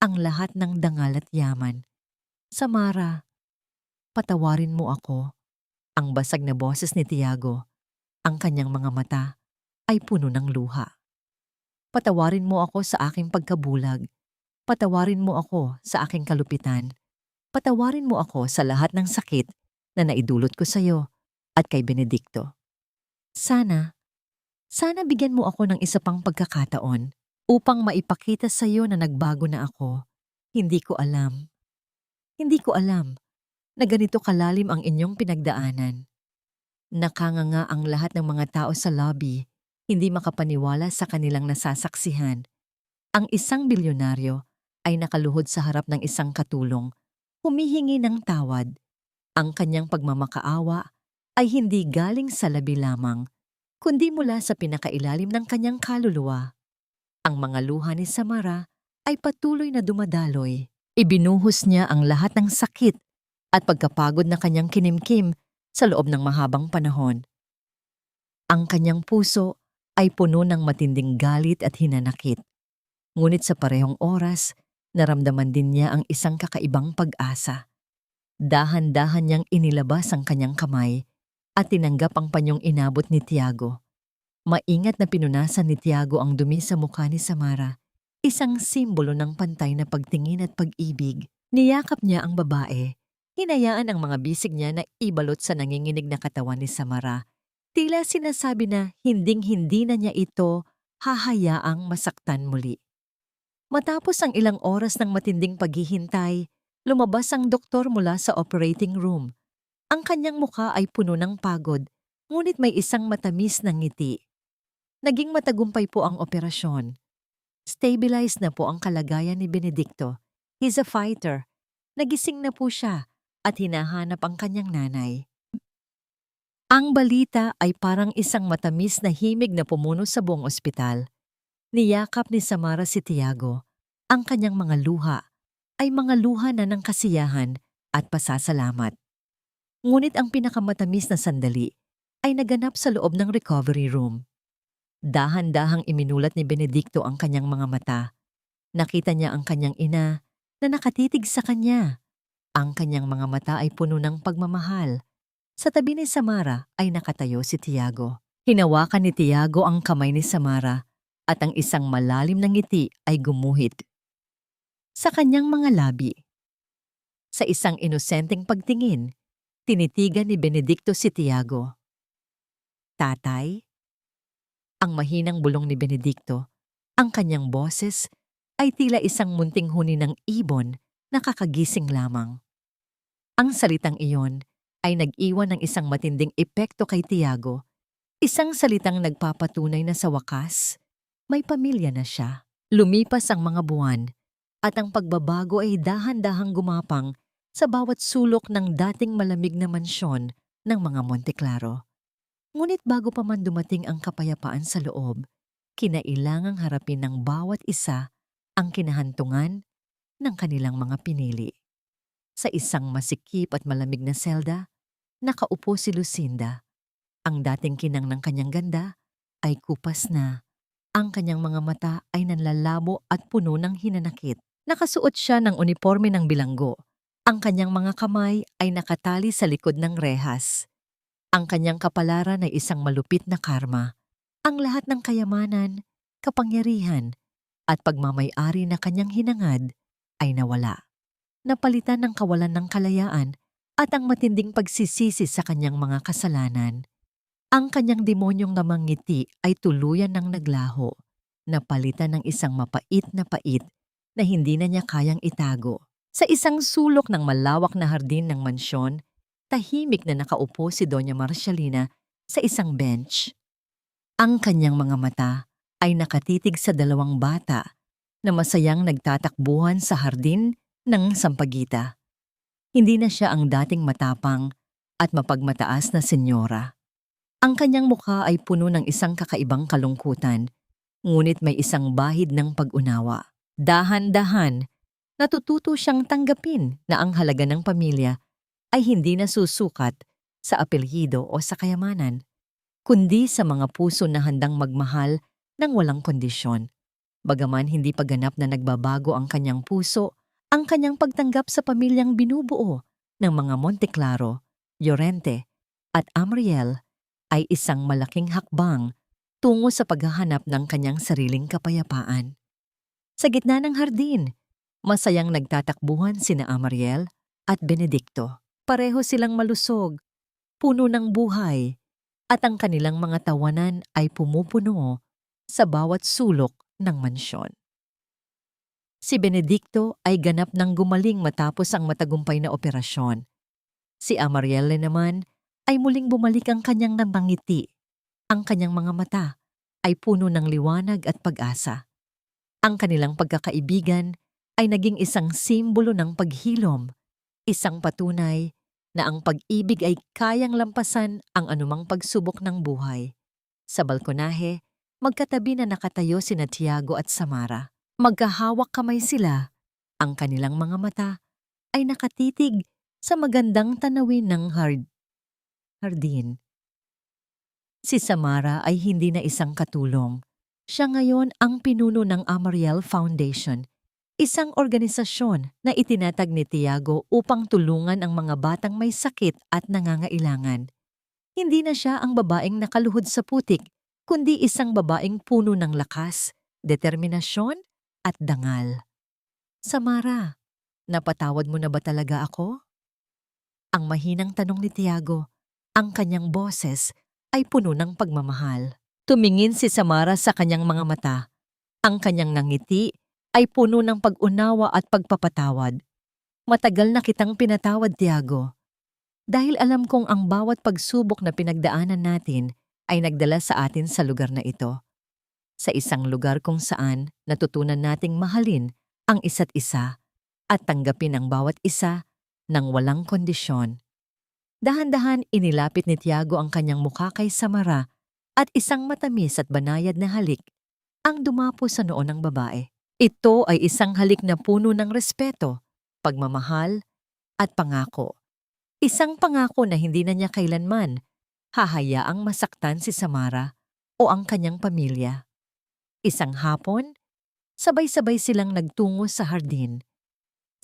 ang lahat ng dangal at yaman. Samara, patawarin mo ako. Ang basag na boses ni Tiago, ang kanyang mga mata ay puno ng luha. Patawarin mo ako sa aking pagkabulag. Patawarin mo ako sa aking kalupitan. Patawarin mo ako sa lahat ng sakit na naidulot ko sa iyo at kay Benedicto. Sana bigyan mo ako ng isa pang pagkakataon upang maipakita sa iyo na nagbago na ako. Hindi ko alam na ganito kalalim ang inyong pinagdaanan. Nakanganga ang lahat ng mga tao sa lobby, hindi makapaniwala sa kanilang nasasaksihan. Ang isang bilyonaryo ay nakaluhod sa harap ng isang katulong, humihingi ng tawad. Ang kanyang pagmamakaawa ay hindi galing sa labi lamang, kundi mula sa pinakailalim ng kanyang kaluluwa. Ang mga luha ni Samara ay patuloy na dumadaloy. Ibinuhos niya ang lahat ng sakit at pagkapagod na kanyang kinimkim sa loob ng mahabang panahon. Ang kanyang puso ay puno ng matinding galit at hinanakit. Ngunit sa parehong oras, naramdaman din niya ang isang kakaibang pag-asa. Dahan-dahan niyang inilabas ang kanyang kamay at tinanggap ang panyong inabot ni Tiago. Maingat na pinunasan ni Tiago ang dumi sa mukha ni Samara, isang simbolo ng pantay na pagtingin at pag-ibig. Niyakap niya ang babae. Hinayaan ang mga bisig niya na ibalot sa nanginginig na katawan ni Samara. Tila sinasabi na hinding-hindi na niya ito hahayaang masaktan muli. Matapos ang ilang oras ng matinding paghihintay, lumabas ang doktor mula sa operating room. Ang kanyang mukha ay puno ng pagod, ngunit may isang matamis na ngiti. Naging matagumpay po ang operasyon. Stabilized na po ang kalagayan ni Benedicto. He's a fighter. Nagising na po siya at hinahanap ang kanyang nanay. Ang balita ay parang isang matamis na himig na pumuno sa buong ospital. Niyakap ni Samara si Tiago. Ang kanyang mga luha ay mga luha na ng kasiyahan at pasasalamat. Ngunit ang pinakamatamis na sandali ay naganap sa loob ng recovery room. Dahan-dahang iminulat ni Benedicto ang kanyang mga mata. Nakita niya ang kanyang ina na nakatitig sa kanya. Ang kanyang mga mata ay puno ng pagmamahal. Sa tabi ni Samara ay nakatayo si Tiago. Hinawakan ni Tiago ang kamay ni Samara at ang isang malalim na ngiti ay gumuhit sa kanyang mga labi. Sa isang inosenteng pagtingin, tinitigan ni Benedicto si Tiago. Tatay? Ang mahinang bulong ni Benedicto, ang kanyang boses ay tila isang munting huni ng ibon na kakagising lamang. Ang salitang iyon ay nag-iwan ng isang matinding epekto kay Tiago, isang salitang nagpapatunay na sa wakas, may pamilya na siya. Lumipas ang mga buwan at ang pagbabago ay dahan-dahang gumapang sa bawat sulok ng dating malamig na mansyon ng mga Monteclaro. Ngunit bago pa man dumating ang kapayapaan sa loob, kinailangang harapin ng bawat isa ang kinahantungan ng kanilang mga pinili. Sa isang masikip at malamig na selda, nakaupo si Lucinda. Ang dating kinang ng kanyang ganda ay kupas na. Ang kanyang mga mata ay nanlalabo at puno ng hinanakit. Nakasuot siya ng uniforme ng bilanggo. Ang kanyang mga kamay ay nakatali sa likod ng rehas. Ang kanyang kapalaran ay isang malupit na karma. Ang lahat ng kayamanan, kapangyarihan, at pagmamay-ari na kanyang hinangad ay nawala. Napalitan ng kawalan ng kalayaan at ang matinding pagsisisi sa kanyang mga kasalanan. Ang kanyang demonyong namangiti ay tuluyan ng naglaho, napalitan ng isang mapait na hindi na niya kayang itago. Sa isang sulok ng malawak na hardin ng mansyon, tahimik na nakaupo si Doña Marcialina sa isang bench. Ang kanyang mga mata ay nakatitig sa dalawang bata na masayang nagtatakbuhan sa hardin ng Sampaguita. Hindi na siya ang dating matapang at mapagmataas na senyora. Ang kanyang mukha ay puno ng isang kakaibang kalungkutan, ngunit may isang bahid ng pag-unawa. Dahan-dahan, natututo siyang tanggapin na ang halaga ng pamilya ay hindi nasusukat sa apelyido o sa kayamanan, kundi sa mga puso na handang magmahal ng walang kondisyon. Bagaman hindi pa ganap na nagbabago ang kanyang puso, ang kanyang pagtanggap sa pamilyang binubuo ng mga Monteclaro, Llorente at Amriel ay isang malaking hakbang tungo sa paghahanap ng kanyang sariling kapayapaan. Sa gitna ng hardin, masayang nagtatakbuhan sina Amriel at Benedicto. Pareho silang malusog, puno ng buhay, at ang kanilang mga tawanan ay pumupuno sa bawat sulok ng mansyon. Si Benedicto ay ganap ng gumaling matapos ang matagumpay na operasyon. Si Amarielle naman ay muling bumalik ang kanyang nabangiti. Ang kanyang mga mata ay puno ng liwanag at pag-asa. Ang kanilang pagkakaibigan ay naging isang simbolo ng paghilom, isang patunay na ang pag-ibig ay kayang lampasan ang anumang pagsubok ng buhay. Sa balkonahe, magkatabi na nakatayo sina Tiago at Samara. Magkahawak kamay sila. Ang kanilang mga mata ay nakatitig sa magandang tanawin ng hardin. Si Samara ay hindi na isang katulong. Siya ngayon ang pinuno ng Amarielle Foundation, isang organisasyon na itinatag ni Tiago upang tulungan ang mga batang may sakit at nangangailangan. Hindi na siya ang babaeng nakaluhod sa putik, kundi isang babaeng puno ng lakas, determinasyon at dangal. Samara, napatawad mo na ba talaga ako? Ang mahinang tanong ni Tiago, ang kanyang boses ay puno ng pagmamahal. Tumingin si Samara sa kanyang mga mata. Ang kanyang ngiti ay puno ng pag-unawa at pagpapatawad. Matagal na kitang pinatawad, Tiago. Dahil alam kong ang bawat pagsubok na pinagdaanan natin ay nagdala sa atin sa lugar na ito. Sa isang lugar kung saan natutunan nating mahalin ang isa't isa at tanggapin ang bawat isa ng walang kondisyon. Dahan-dahan inilapit ni Tiago ang kanyang mukha kay Samara at isang matamis at banayad na halik ang dumapo sa noo ng babae. Ito ay isang halik na puno ng respeto, pagmamahal at pangako. Isang pangako na hindi na niya kailanman hahayaang masaktan si Samara o ang kanyang pamilya. Isang hapon, sabay-sabay silang nagtungo sa hardin.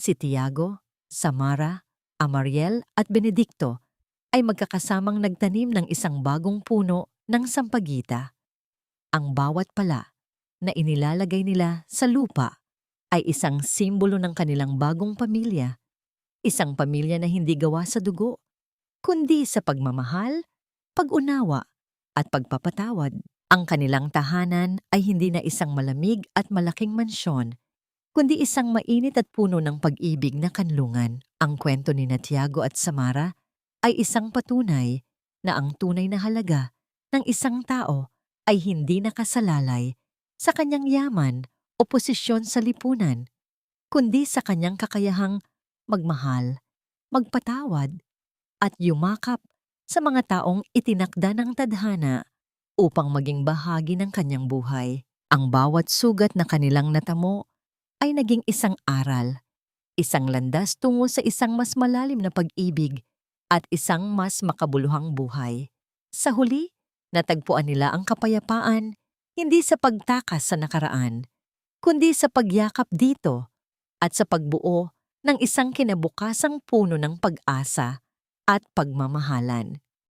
Si Tiago, Samara, Amarielle at Benedicto ay magkakasamang nagtanim ng isang bagong puno ng sampagita. Ang bawat pala na inilalagay nila sa lupa ay isang simbolo ng kanilang bagong pamilya. Isang pamilya na hindi gawa sa dugo, kundi sa pagmamahal, pag-unawa at pagpapatawad. Ang kanilang tahanan ay hindi na isang malamig at malaking mansyon, kundi isang mainit at puno ng pag-ibig na kanlungan. Ang kwento ni Tiago at Samara ay isang patunay na ang tunay na halaga ng isang tao ay hindi nakasalalay sa kanyang yaman o posisyon sa lipunan, kundi sa kanyang kakayahang magmahal, magpatawad, at yumakap sa mga taong itinakda ng tadhana upang maging bahagi ng kanyang buhay. Ang bawat sugat na kanilang natamo ay naging isang aral, isang landas tungo sa isang mas malalim na pag-ibig at isang mas makabuluhang buhay. Sa huli, natagpuan nila ang kapayapaan hindi sa pagtakas sa nakaraan, kundi sa pagyakap dito at sa pagbuo ng isang kinabukasang puno ng pag-asa at pagmamahalan.